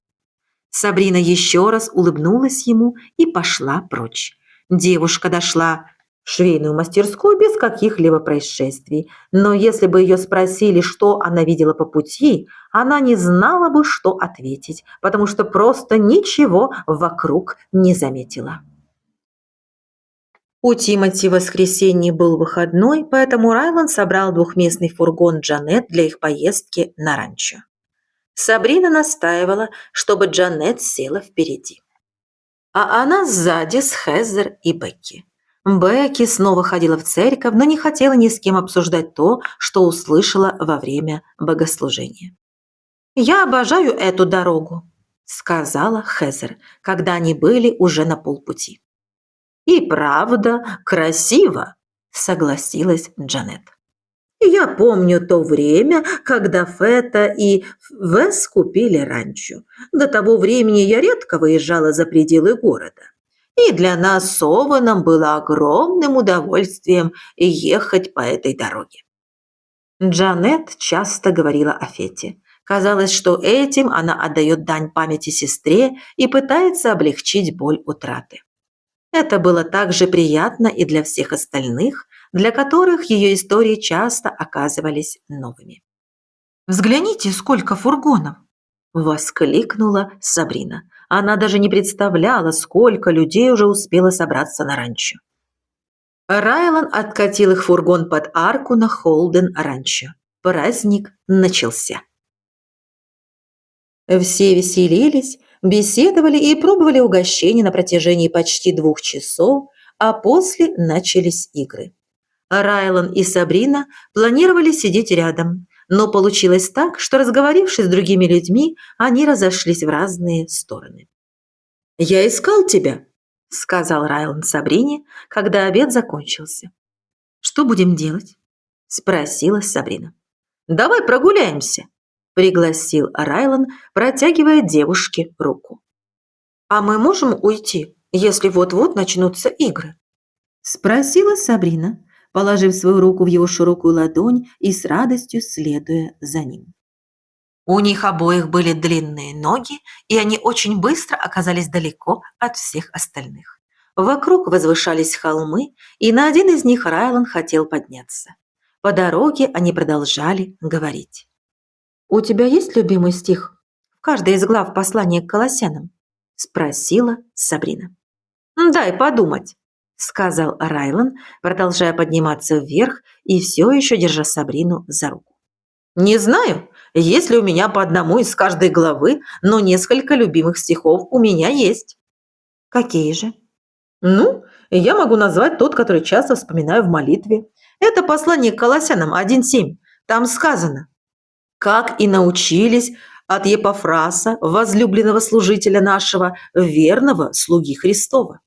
Сабрина еще раз улыбнулась ему и пошла прочь. Девушка дошла в швейную мастерскую без каких-либо происшествий, но если бы ее спросили, что она видела по пути, она не знала бы, что ответить, потому что просто ничего вокруг не заметила. У Тимоти в воскресенье был выходной, поэтому Райлан собрал двухместный фургон Джанет для их поездки на ранчо. Сабрина настаивала, чтобы Джанет села впереди, а она сзади с Хезер и Бекки. Бекки снова ходила в церковь, но не хотела ни с кем обсуждать то, что услышала во время богослужения. «Я обожаю эту дорогу», – сказала Хезер, когда они были уже на полпути. «И правда красиво», – согласилась Джанет. «Я помню то время, когда Фета и Вес купили ранчо. До того времени я редко выезжала за пределы города. И для нас с Овеном было огромным удовольствием ехать по этой дороге». Джанет часто говорила о Фете. Казалось, что этим она отдает дань памяти сестре и пытается облегчить боль утраты. Это было также приятно и для всех остальных, для которых ее истории часто оказывались новыми. «Взгляните, сколько фургонов!» – воскликнула Сабрина. Она даже не представляла, сколько людей уже успело собраться на ранчо. Райлан откатил их фургон под арку на Холден-ранчо. Праздник начался. Все веселились, беседовали и пробовали угощения на протяжении почти 2 часов, а после начались игры. Райлан и Сабрина планировали сидеть рядом, но получилось так, что, разговорившись с другими людьми, они разошлись в разные стороны. «Я искал тебя», – сказал Райлан Сабрине, когда обед закончился. «Что будем делать?» – спросила Сабрина. «Давай прогуляемся», – пригласил Райлан, протягивая девушке руку. «А мы можем уйти, если вот-вот начнутся игры?» – спросила Сабрина, положив свою руку в его широкую ладонь и с радостью следуя за ним. У них обоих были длинные ноги, и они очень быстро оказались далеко от всех остальных. Вокруг возвышались холмы, и на один из них Райлан хотел подняться. По дороге они продолжали говорить. «У тебя есть любимый стих в каждой из глав послания к Колоссянам?» – спросила Сабрина. «Дай подумать», – сказал Райлан, продолжая подниматься вверх и все еще держа Сабрину за руку. «Не знаю, есть ли у меня по одному из каждой главы, но несколько любимых стихов у меня есть». «Какие же?» «Ну, я могу назвать тот, который часто вспоминаю в молитве. Это послание к Колоссянам 1:7. Там сказано: «Как и научились от Епафраса, возлюбленного служителя нашего, верного слуги Христова».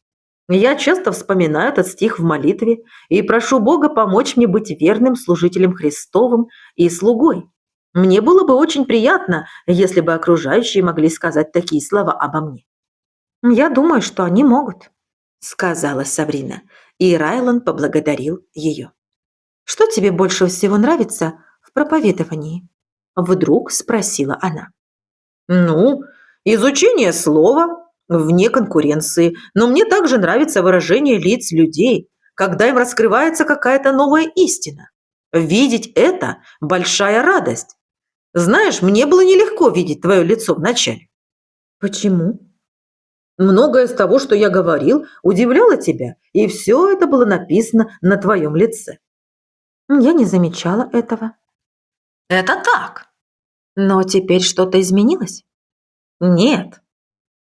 Я часто вспоминаю этот стих в молитве и прошу Бога помочь мне быть верным служителем Христовым и слугой. Мне было бы очень приятно, если бы окружающие могли сказать такие слова обо мне. Я думаю, что они могут. – сказала Сабрина, и Райлан поблагодарил ее. «Что тебе больше всего нравится в проповедовании?» – вдруг спросила она. Ну, изучение слова вне конкуренции, но мне также нравится выражение лиц людей, когда им раскрывается какая-то новая истина. Видеть это – большая радость. Знаешь, мне было нелегко видеть твое лицо вначале. «Почему?» Многое из того, что я говорил, удивляло тебя, и все это было написано на твоем лице. «Я не замечала этого». Это так. «Но теперь что-то изменилось?» Нет,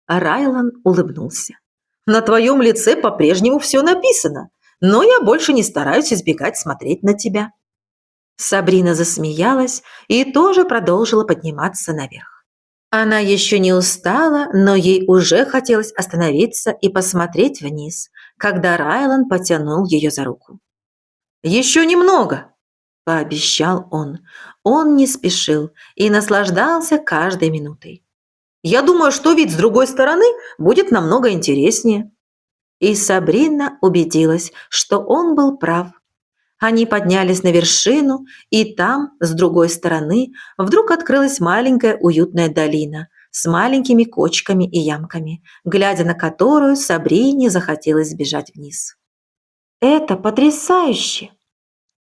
Райлан улыбнулся. на твоем лице по-прежнему все написано, но я больше не стараюсь избегать смотреть на тебя. Сабрина засмеялась и тоже продолжила подниматься наверх. Она еще не устала, но ей уже хотелось остановиться и посмотреть вниз, когда Райлан потянул ее за руку. Еще немного. – пообещал он. Он не спешил и наслаждался каждой минутой. Я думаю, что вид с другой стороны будет намного интереснее. И Сабрина убедилась, что он был прав. Они поднялись на вершину, и там, с другой стороны, вдруг открылась маленькая уютная долина с маленькими кочками и ямками, глядя на которую Сабрине захотелось сбежать вниз. «Это потрясающе!»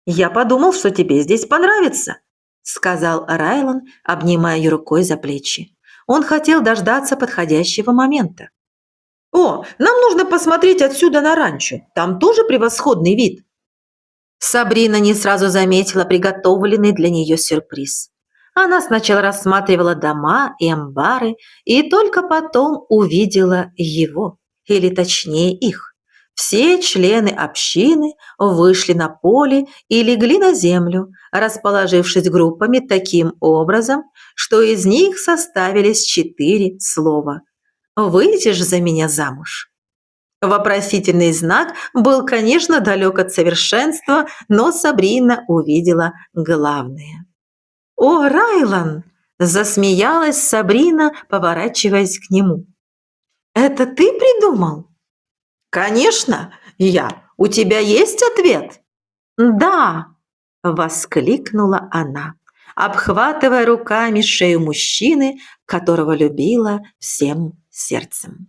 Я подумал, что тебе здесь понравится, сказал Райлан, обнимая ее рукой за плечи. Он хотел дождаться подходящего момента. О, нам нужно посмотреть отсюда на ранчо. Там тоже превосходный вид. Сабрина не сразу заметила приготовленный для нее сюрприз. Она сначала рассматривала дома и амбары и только потом увидела его, или точнее их. Все члены общины вышли на поле и легли на землю, расположившись группами таким образом, что из них составились 4 слова. «Выйдешь за меня замуж?» Вопросительный знак был, конечно, далек от совершенства, но Сабрина увидела главное. «О, Райлан!» – засмеялась Сабрина, поворачиваясь к нему. «Это ты придумал?» Конечно, я. У тебя есть ответ? «Да!» – воскликнула она, обхватывая руками шею мужчины, которого любила всем сердцем.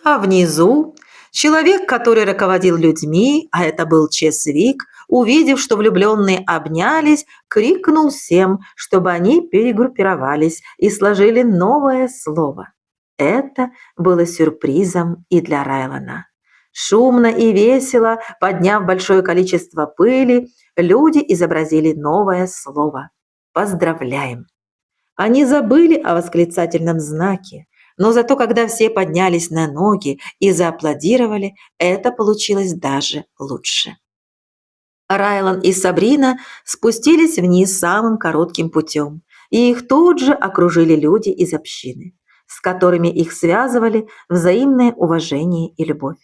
А внизу человек, который руководил людьми, а это был Чесвик, увидев, что влюбленные обнялись, крикнул всем, чтобы они перегруппировались и сложили новое слово. Это было сюрпризом и для Райлана. Шумно и весело, подняв большое количество пыли, люди изобразили новое слово. «Поздравляем!». Они забыли о восклицательном знаке, но зато когда все поднялись на ноги и зааплодировали, это получилось даже лучше. Райлан и Сабрина спустились вниз самым коротким путем, и их тут же окружили люди из общины, с которыми их связывали взаимное уважение и любовь.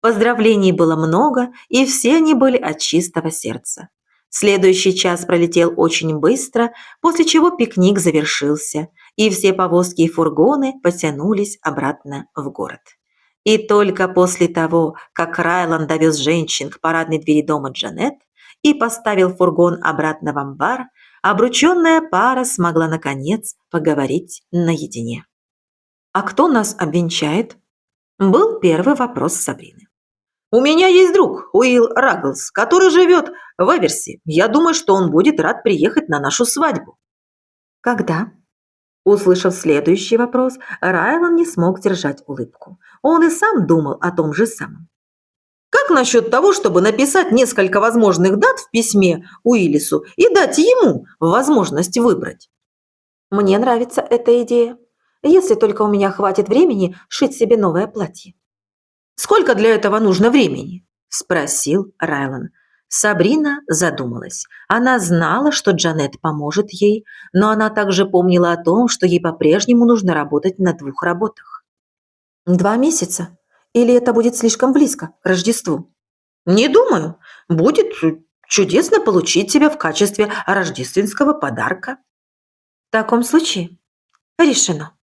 Поздравлений было много, и все они были от чистого сердца. Следующий час пролетел очень быстро, после чего пикник завершился, и все повозки и фургоны потянулись обратно в город. И только после того, как Райлан довез женщин к парадной двери дома Джанет и поставил фургон обратно в амбар, обрученная пара смогла, наконец, поговорить наедине. «А кто нас обвенчает?» – был первый вопрос Сабрины. У меня есть друг, Уилл Рагглз, который живет в Эверси. Я думаю, что он будет рад приехать на нашу свадьбу. «Когда?» Услышав следующий вопрос, Райлан не смог держать улыбку. Он и сам думал о том же самом. Как насчет того, чтобы написать несколько возможных дат в письме Уиллису и дать ему возможность выбрать? «Мне нравится эта идея, если только у меня хватит времени шить себе новое платье». «Сколько для этого нужно времени?» – спросил Райлан. Сабрина задумалась. Она знала, что Джанет поможет ей, но она также помнила о том, что ей по-прежнему нужно работать на 2 работах. 2 месяца? Или это будет слишком близко к Рождеству? Не думаю. Будет чудесно получить тебя в качестве рождественского подарка. В таком случае решено.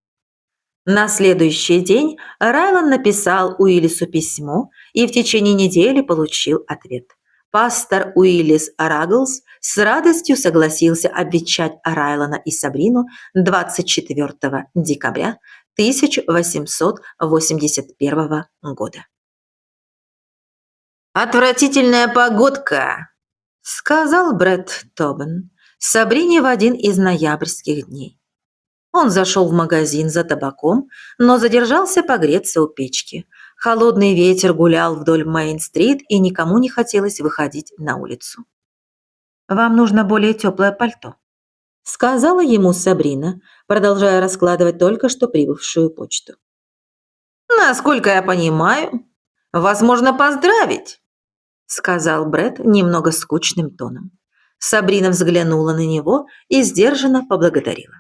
На следующий день Райлан написал Уиллису письмо и в течение недели получил ответ. Пастор Уиллис Рагглз с радостью согласился обвенчать Райлана и Сабрину 24 декабря 1881 года. «Отвратительная погодка», – сказал Брэд Тобин Сабрине в один из ноябрьских дней. Он зашел в магазин за табаком, но задержался погреться у печки. Холодный ветер гулял вдоль Мейн-стрит, и никому не хотелось выходить на улицу. «Вам нужно более теплое пальто», – сказала ему Сабрина, продолжая раскладывать только что прибывшую почту. «Насколько я понимаю, вас можно поздравить», – сказал Брэд немного скучным тоном. Сабрина взглянула на него и сдержанно поблагодарила.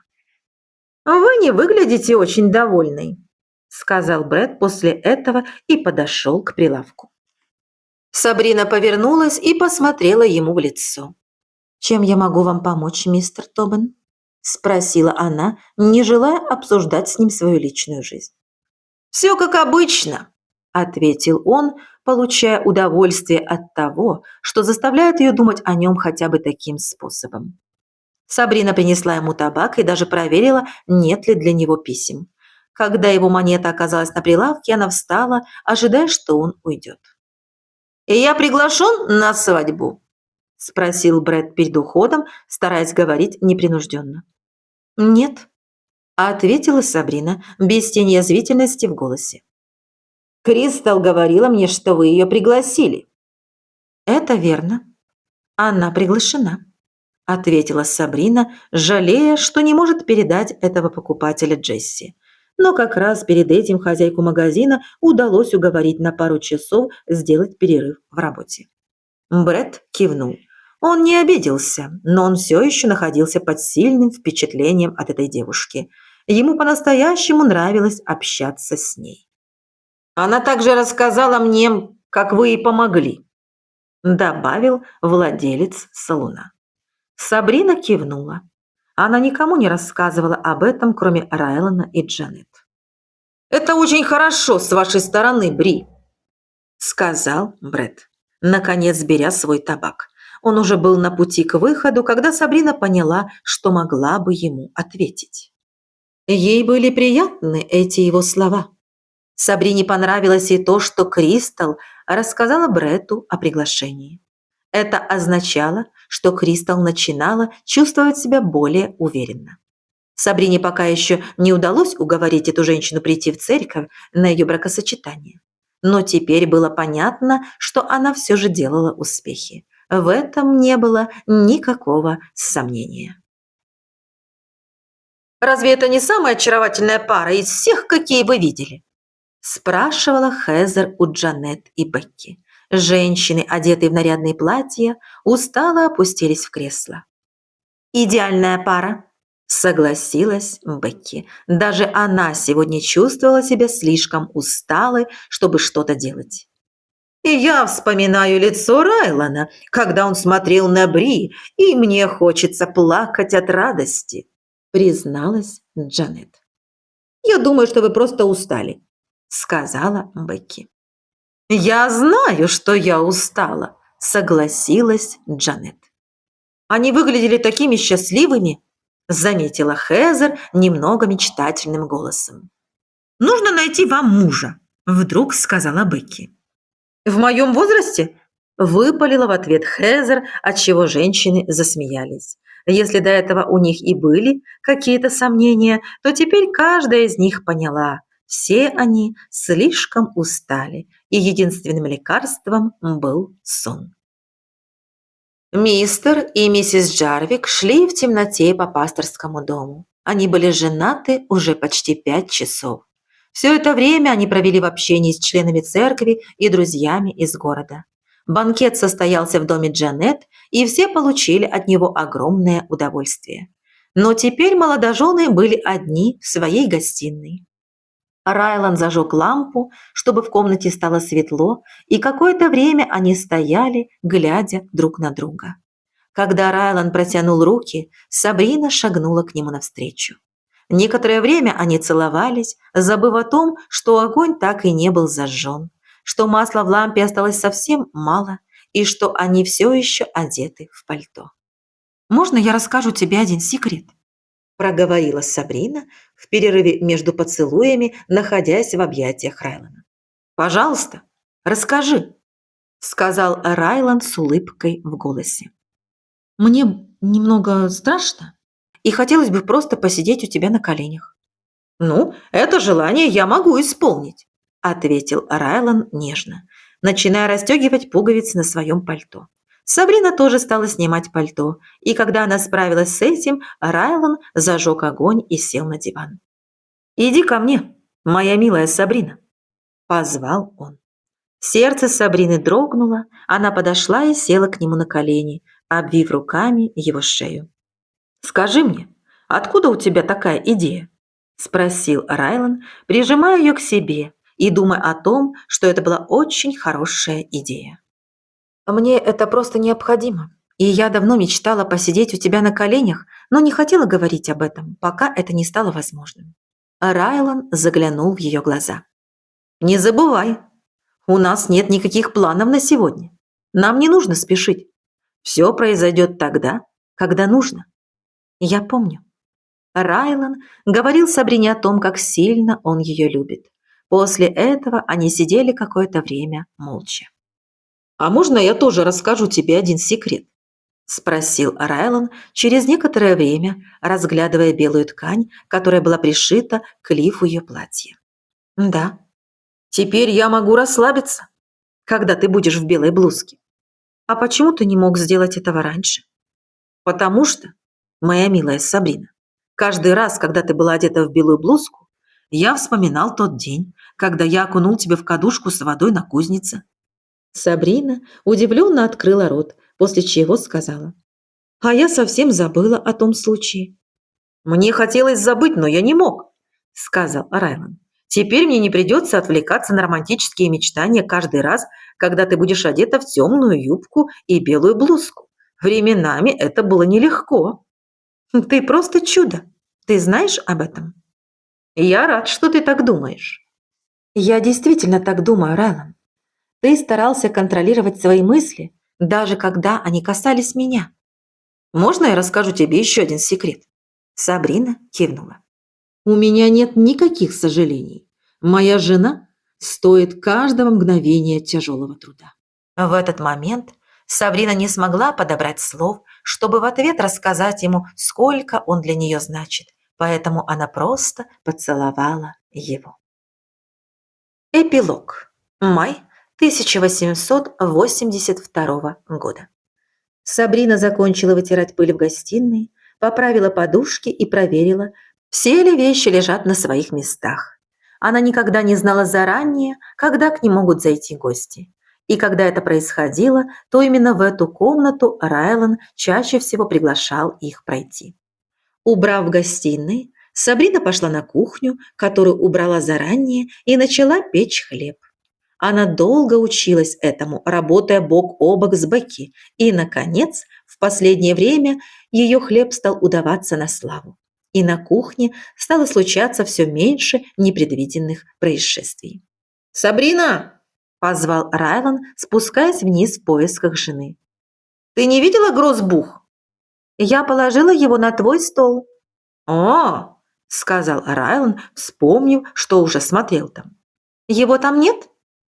«Вы не выглядите очень довольной», – сказал Брэд после этого и подошел к прилавку. Сабрина повернулась и посмотрела ему в лицо. «Чем я могу вам помочь, мистер Тобин?» – спросила она, не желая обсуждать с ним свою личную жизнь. «Все как обычно», – ответил он, получая удовольствие от того, что заставляет ее думать о нем хотя бы таким способом. Сабрина принесла ему табак и даже проверила, нет ли для него писем. Когда его монета оказалась на прилавке, она встала, ожидая, что он уйдет. «И я приглашен на свадьбу?» – спросил Брэд перед уходом, стараясь говорить непринужденно. «Нет», – ответила Сабрина, без тени язвительности в голосе. «Кристал говорила мне, что вы ее пригласили». «Это верно. Она приглашена», – ответила Сабрина, жалея, что не может передать этого покупателя Джесси. Но как раз перед этим хозяйку магазина удалось уговорить на пару часов сделать перерыв в работе. Брэд кивнул. Он не обиделся, но он все еще находился под сильным впечатлением от этой девушки. Ему по-настоящему нравилось общаться с ней. «Она также рассказала мне, как вы ей помогли», – добавил владелец салуна. Сабрина кивнула. Она никому не рассказывала об этом, кроме Райлана и Джанет. «Это очень хорошо с вашей стороны, Бри», – сказал Брэд, наконец беря свой табак. Он уже был на пути к выходу, когда Сабрина поняла, что могла бы ему ответить. Ей были приятны эти его слова. Сабрине понравилось и то, что Кристал рассказала Брэду о приглашении. Это означало, что Кристал начинала чувствовать себя более уверенно. Сабрине пока еще не удалось уговорить эту женщину прийти в церковь на ее бракосочетание. Но теперь было понятно, что она все же делала успехи. В этом не было никакого сомнения. «Разве это не самая очаровательная пара из всех, какие вы видели?» – спрашивала Хезер у Джанет и Бекки. Женщины, одетые в нарядные платья, устало опустились в кресло. «Идеальная пара», – согласилась Бекки. Даже она сегодня чувствовала себя слишком усталой, чтобы что-то делать. «И я вспоминаю лицо Райлана, когда он смотрел на Бри, и мне хочется плакать от радости», – призналась Джанет. «Я думаю, что вы просто устали», – сказала Бекки. «Я знаю, что я устала», – согласилась Джанет. «Они выглядели такими счастливыми», – заметила Хезер немного мечтательным голосом. «Нужно найти вам мужа», – вдруг сказала Бекки. «В моем возрасте?» – выпалила в ответ Хезер, отчего женщины засмеялись. Если до этого у них и были какие-то сомнения, то теперь каждая из них поняла – все они слишком устали, и единственным лекарством был сон. Мистер и миссис Джарвик шли в темноте по пасторскому дому. Они были женаты уже почти 5 часов. Все это время они провели в общении с членами церкви и друзьями из города. Банкет состоялся в доме Джанет, и все получили от него огромное удовольствие. Но теперь молодожены были одни в своей гостиной. Райлан зажег лампу, чтобы в комнате стало светло, и какое-то время они стояли, глядя друг на друга. Когда Райлан протянул руки, Сабрина шагнула к нему навстречу. Некоторое время они целовались, забыв о том, что огонь так и не был зажжен, что масла в лампе осталось совсем мало и что они все еще одеты в пальто. «Можно я расскажу тебе один секрет?» – проговорила Сабрина в перерыве между поцелуями, находясь в объятиях Райлана. «Пожалуйста, расскажи», – сказал Райлан с улыбкой в голосе. «Мне немного страшно, и хотелось бы просто посидеть у тебя на коленях». «Ну, это желание я могу исполнить», – ответил Райлан нежно, начиная расстегивать пуговицы на своем пальто. Сабрина тоже стала снимать пальто, и когда она справилась с этим, Райлан зажег огонь и сел на диван. «Иди ко мне, моя милая Сабрина», – позвал он. Сердце Сабрины дрогнуло, она подошла и села к нему на колени, обвив руками его шею. «Скажи мне, откуда у тебя такая идея?» – спросил Райлан, прижимая ее к себе и думая о том, что это была очень хорошая идея. «Мне это просто необходимо, и я давно мечтала посидеть у тебя на коленях, но не хотела говорить об этом, пока это не стало возможным». Райлан заглянул в ее глаза. «Не забывай, у нас нет никаких планов на сегодня. Нам не нужно спешить. Все произойдет тогда, когда нужно». «Я помню». Райлан говорил Сабрине о том, как сильно он ее любит. После этого они сидели какое-то время молча. «А можно я тоже расскажу тебе один секрет?» – спросил Райлан через некоторое время, разглядывая белую ткань, которая была пришита к лифу ее платья. «Да. Теперь я могу расслабиться, когда ты будешь в белой блузке. А почему ты не мог сделать этого раньше?» «Потому что, моя милая Сабрина, каждый раз, когда ты была одета в белую блузку, я вспоминал тот день, когда я окунул тебя в кадушку с водой на кузнице». Сабрина удивленно открыла рот, после чего сказала: «А я совсем забыла о том случае». «Мне хотелось забыть, но я не мог», – сказал Райлан. «Теперь мне не придется отвлекаться на романтические мечтания каждый раз, когда ты будешь одета в темную юбку и белую блузку. Временами это было нелегко». «Ты просто чудо. Ты знаешь об этом?» «Я рад, что ты так думаешь». «Я действительно так думаю, Райлан. Ты старался контролировать свои мысли, даже когда они касались меня». «Можно я расскажу тебе еще один секрет?» Сабрина кивнула. «У меня нет никаких сожалений. Моя жена стоит каждого мгновения тяжелого труда». В этот момент Сабрина не смогла подобрать слов, чтобы в ответ рассказать ему, сколько он для нее значит, поэтому она просто поцеловала его. Эпилог. Май 1882 года. Сабрина закончила вытирать пыль в гостиной, поправила подушки и проверила, все ли вещи лежат на своих местах. Она никогда не знала заранее, когда к ним могут зайти гости. И когда это происходило, то именно в эту комнату Райлан чаще всего приглашал их пройти. Убрав в гостиной, Сабрина пошла на кухню, которую убрала заранее, и начала печь хлеб. Она долго училась этому, работая бок о бок с Бекки, и, наконец, в последнее время ее хлеб стал удаваться на славу. И на кухне стало случаться все меньше непредвиденных происшествий. «Сабрина!» – позвал Райлан, спускаясь вниз в поисках жены. «Ты не видела грозбух?» «Я положила его на твой стол». «О!» – сказал Райлан, вспомнив, что уже смотрел там. «Его там нет?»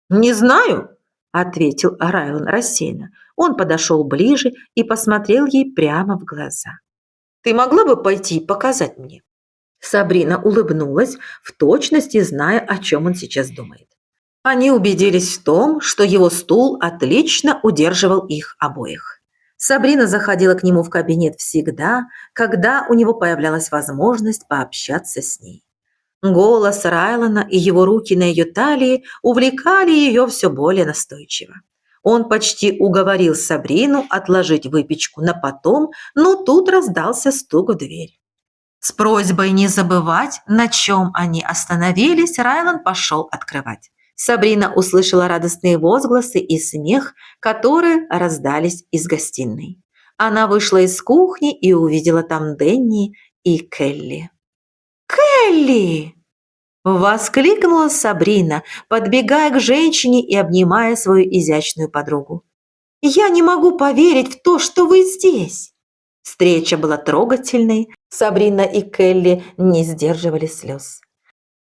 «Не знаю», – ответил Райлан рассеянно. Он подошел ближе и посмотрел ей прямо в глаза. «Ты могла бы пойти и показать мне?» Сабрина улыбнулась, в точности зная, о чем он сейчас думает. Они убедились в том, что его стул отлично удерживал их обоих. Сабрина заходила к нему в кабинет всегда, когда у него появлялась возможность пообщаться с ней. Голос Райлана и его руки на ее талии увлекали ее все более настойчиво. Он почти уговорил Сабрину отложить выпечку на потом, но тут раздался стук в дверь. С просьбой не забывать, на чем они остановились, Райлан пошел открывать. Сабрина услышала радостные возгласы и смех, которые раздались из гостиной. Она вышла из кухни и увидела там Дэнни и Келли. Келли!» – воскликнула Сабрина, подбегая к женщине и обнимая свою изящную подругу. «Я не могу поверить в то, что вы здесь!» Встреча была трогательной. Сабрина и Келли не сдерживали слез.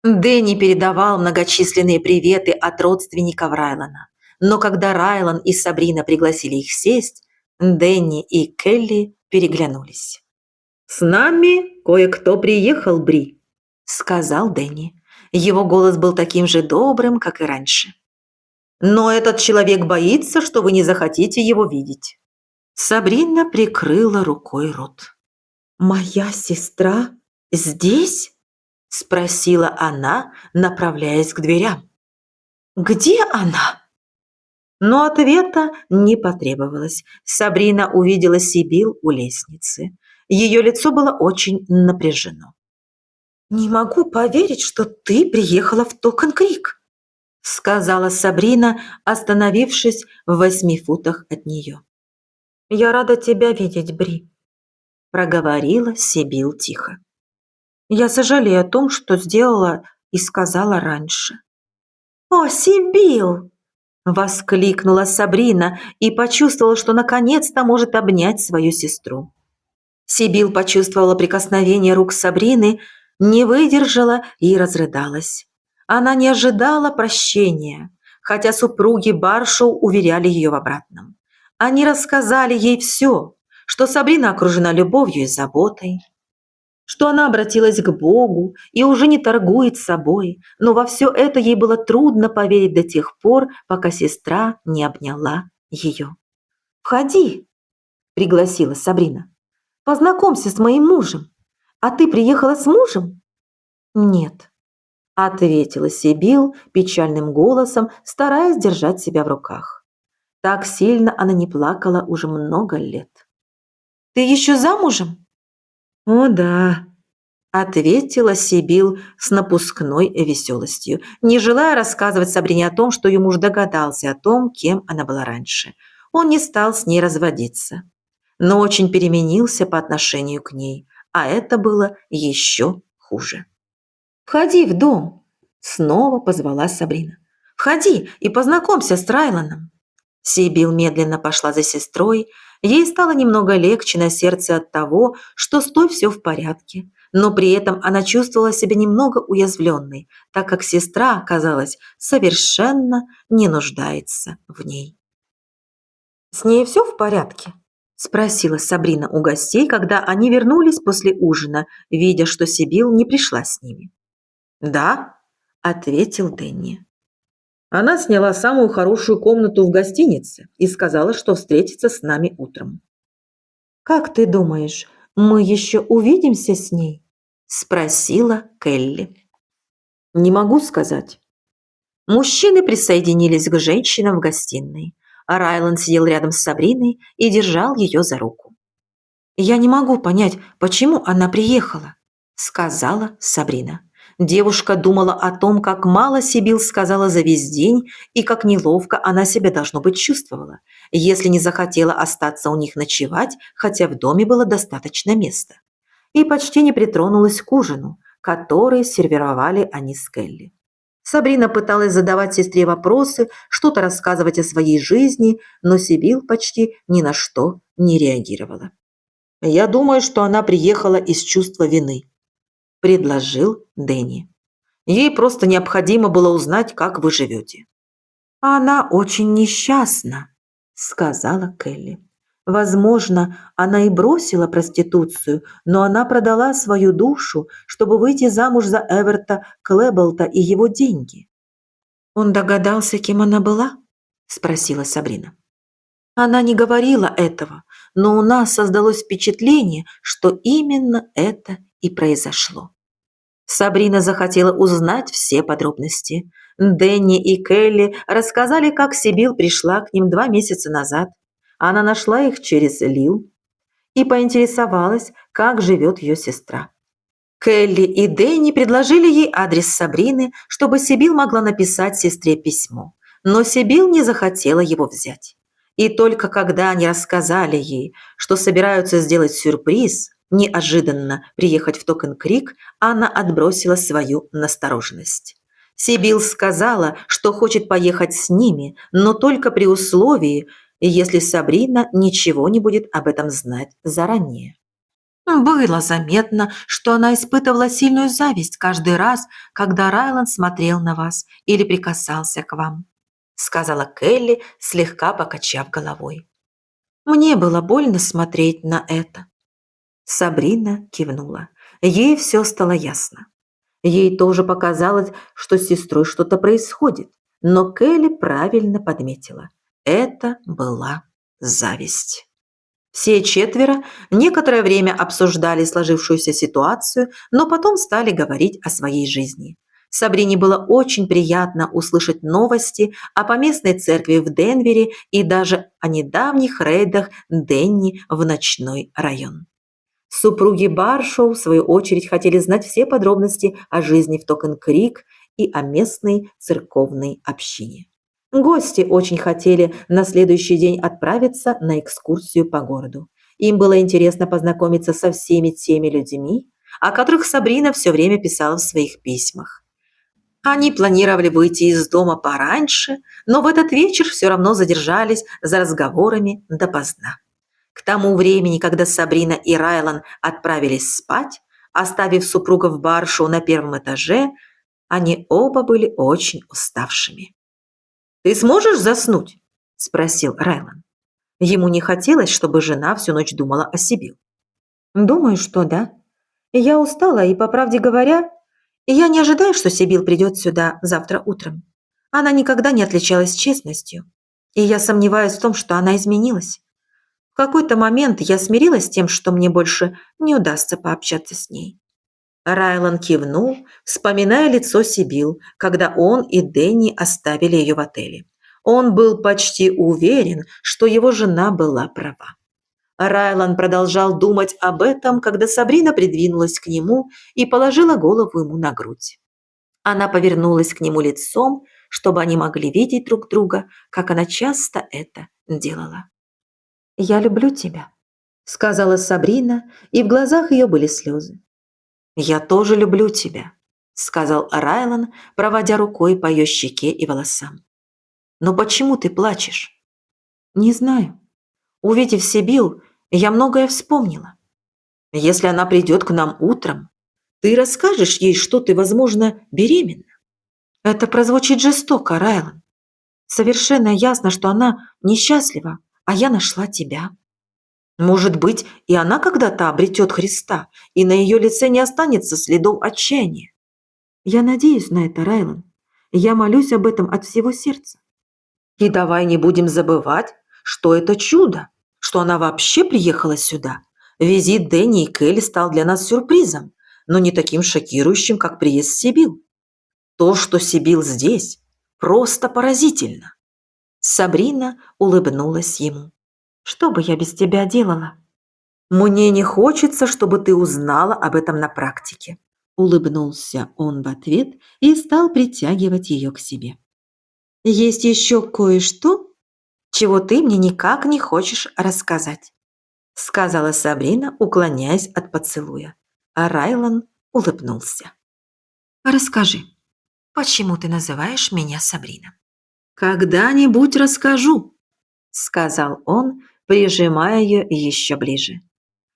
Дэнни передавал многочисленные приветы от родственников Райлана. Но когда Райлан и Сабрина пригласили их сесть, Дэнни и Келли переглянулись. «С нами кое-кто приехал, Бри», – сказал Дэнни. Его голос был таким же добрым, как и раньше. «Но этот человек боится, что вы не захотите его видеть». Сабрина прикрыла рукой рот. «Моя сестра здесь?» – спросила она, направляясь к дверям. «Где она?» Но ответа не потребовалось. Сабрина увидела Сибил у лестницы. Ее лицо было очень напряжено. «Не могу поверить, что ты приехала в Токан-Крик», – сказала Сабрина, остановившись в 8 футах от нее. «Я рада тебя видеть, Бри», – проговорила Сибил тихо. «Я сожалею о том, что сделала и сказала раньше». «О, Сибил!» – воскликнула Сабрина и почувствовала, что наконец-то может обнять свою сестру. Сибил почувствовала прикосновение рук Сабрины, не выдержала и разрыдалась. Она не ожидала прощения, хотя супруги Баршоу уверяли ее в обратном. Они рассказали ей все, что Сабрина окружена любовью и заботой, что она обратилась к Богу и уже не торгует собой, но во все это ей было трудно поверить до тех пор, пока сестра не обняла ее. «Входи», – пригласила Сабрина. «Познакомься с моим мужем. А ты приехала с мужем?» «Нет», – ответила Сибил печальным голосом, стараясь держать себя в руках. Так сильно она не плакала уже много лет. «Ты еще замужем?» «О, да», – ответила Сибил с напускной веселостью, не желая рассказывать Сабрине о том, что ее муж догадался о том, кем она была раньше. Он не стал с ней разводиться, но очень переменился по отношению к ней, а это было еще хуже. «Входи в дом», – снова позвала Сабрина. «Входи и познакомься с Райланом». Сибил медленно пошла за сестрой. Ей стало немного легче на сердце от того, что с той все в порядке, но при этом она чувствовала себя немного уязвленной, так как сестра, казалось, совершенно не нуждается в ней. «С ней все в порядке?» – спросила Сабрина у гостей, когда они вернулись после ужина, видя, что Сибил не пришла с ними. «Да», – ответил Дэнни. «Она сняла самую хорошую комнату в гостинице и сказала, что встретится с нами утром». «Как ты думаешь, мы еще увидимся с ней?» – спросила Келли. «Не могу сказать». Мужчины присоединились к женщинам в гостиной, а Райлан сидел рядом с Сабриной и держал ее за руку. «Я не могу понять, почему она приехала», – сказала Сабрина. Девушка думала о том, как мало Сибил сказала за весь день и как неловко она себя, должно быть, чувствовала, если не захотела остаться у них ночевать, хотя в доме было достаточно места. И почти не притронулась к ужину, который сервировали они с Келли. Сабрина пыталась задавать сестре вопросы, что-то рассказывать о своей жизни, но Сибил почти ни на что не реагировала. «Я думаю, что она приехала из чувства вины», – предложил Дэнни. «Ей просто необходимо было узнать, как вы живете». «Она очень несчастна», – сказала Келли. «Возможно, она и бросила проституцию, но она продала свою душу, чтобы выйти замуж за Эверта Клэболта и его деньги». «Он догадался, кем она была?» – спросила Сабрина. «Она не говорила этого, но у нас создалось впечатление, что именно это и произошло». Сабрина захотела узнать все подробности. Дэнни и Келли рассказали, как Сибил пришла к ним 2 месяца назад. Она нашла их через Лил и поинтересовалась, как живет ее сестра. Келли и Дэнни предложили ей адрес Сабрины, чтобы Сибил могла написать сестре письмо. Но Сибил не захотела его взять. И только когда они рассказали ей, что собираются сделать сюрприз, неожиданно приехать в Токен-Крик, Анна отбросила свою настороженность. Сибил сказала, что хочет поехать с ними, но только при условии, если Сабрина ничего не будет об этом знать заранее. Было заметно, что она испытывала сильную зависть каждый раз, когда Райланд смотрел на вас или прикасался к вам, сказала Келли, слегка покачав головой. Мне было больно смотреть на это. Сабрина кивнула. Ей все стало ясно. Ей тоже показалось, что с сестрой что-то происходит, но Келли правильно подметила. Это была зависть. Все четверо некоторое время обсуждали сложившуюся ситуацию, но потом стали говорить о своей жизни. Сабрине было очень приятно услышать новости о поместной церкви в Денвере и даже о недавних рейдах Денни в ночной район. Супруги Баршоу, в свою очередь, хотели знать все подробности о жизни в Токен-Крик и о местной церковной общине. Гости очень хотели на следующий день отправиться на экскурсию по городу. Им было интересно познакомиться со всеми теми людьми, о которых Сабрина все время писала в своих письмах. Они планировали выйти из дома пораньше, но в этот вечер все равно задержались за разговорами допоздна. К тому времени, когда Сабрина и Райлан отправились спать, оставив супругов Баршоу на первом этаже, они оба были очень уставшими. «Ты сможешь заснуть?» – спросил Райлан. Ему не хотелось, чтобы жена всю ночь думала о Сибил. «Думаю, что да. Я устала, и, по правде говоря, я не ожидаю, что Сибил придет сюда завтра утром. Она никогда не отличалась честностью, и я сомневаюсь в том, что она изменилась. В какой-то момент я смирилась с тем, что мне больше не удастся пообщаться с ней». Райлан кивнул, вспоминая лицо Сибил, когда он и Дэнни оставили ее в отеле. Он был почти уверен, что его жена была права. Райлан продолжал думать об этом, когда Сабрина придвинулась к нему и положила голову ему на грудь. Она повернулась к нему лицом, чтобы они могли видеть друг друга, как она часто это делала. «Я люблю тебя», — сказала Сабрина, и в глазах ее были слезы. «Я тоже люблю тебя», — сказал Райлан, проводя рукой по ее щеке и волосам. «Но почему ты плачешь?» «Не знаю. Увидев Сибил, я многое вспомнила. Если она придет к нам утром, ты расскажешь ей, что ты, возможно, беременна?» «Это прозвучит жестоко, Райлан. Совершенно ясно, что она несчастлива, а я нашла тебя». «Может быть, и она когда-то обретет Христа, и на ее лице не останется следов отчаяния». «Я надеюсь на это, Райлан. Я молюсь об этом от всего сердца». «И давай не будем забывать, что это чудо, что она вообще приехала сюда. Визит Дэнни и Келли стал для нас сюрпризом, но не таким шокирующим, как приезд Сибил. То, что Сибил здесь, просто поразительно». Сабрина улыбнулась ему. «Что бы я без тебя делала?» «Мне не хочется, чтобы ты узнала об этом на практике», – улыбнулся он в ответ и стал притягивать ее к себе. «Есть еще кое-что, чего ты мне никак не хочешь рассказать», – сказала Сабрина, уклоняясь от поцелуя. А Райлан улыбнулся. «Расскажи, почему ты называешь меня Сабрина?» «Когда-нибудь расскажу», – сказал он, прижимая ее еще ближе.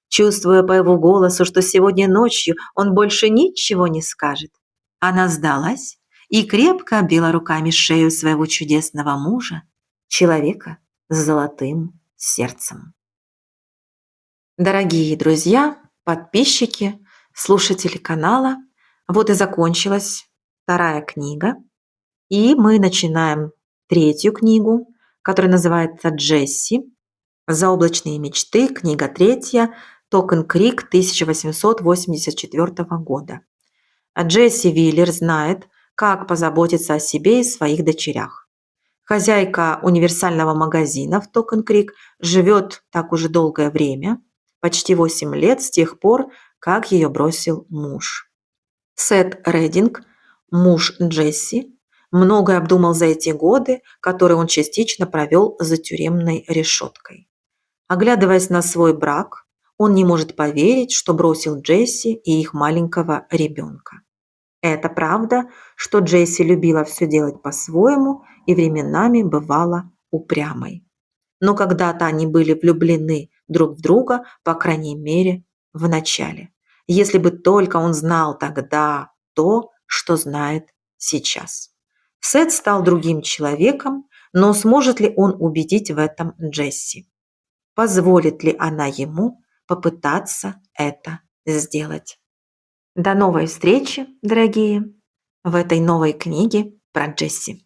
Чувствуя по его голосу, что сегодня ночью он больше ничего не скажет, она сдалась и крепко обвила руками шею своего чудесного мужа, человека с золотым сердцем. Дорогие друзья, подписчики, слушатели канала, вот и закончилась вторая книга, и мы начинаем третью книгу, которая называется «Джесси. Заоблачные мечты», книга третья, Токен-Крик 1884 года. Джесси Виллер знает, как позаботиться о себе и своих дочерях. Хозяйка универсального магазина в Токен-Крик живет так уже долгое время, почти 8 лет с тех пор, как ее бросил муж. Сет Рединг, муж Джесси, многое обдумал за эти годы, которые он частично провел за тюремной решеткой. Оглядываясь на свой брак, Он не может поверить, что бросил Джесси и их маленького ребенка. Это правда, что Джесси любила все делать по-своему и временами бывала упрямой. Но когда-то они были влюблены друг в друга, по крайней мере, в начале. Если бы только он знал тогда то, что знает сейчас. Сет стал другим человеком, но сможет ли он убедить в этом Джесси? Позволит ли она ему попытаться это сделать? До новой встречи, дорогие, в этой новой книге про Джесси.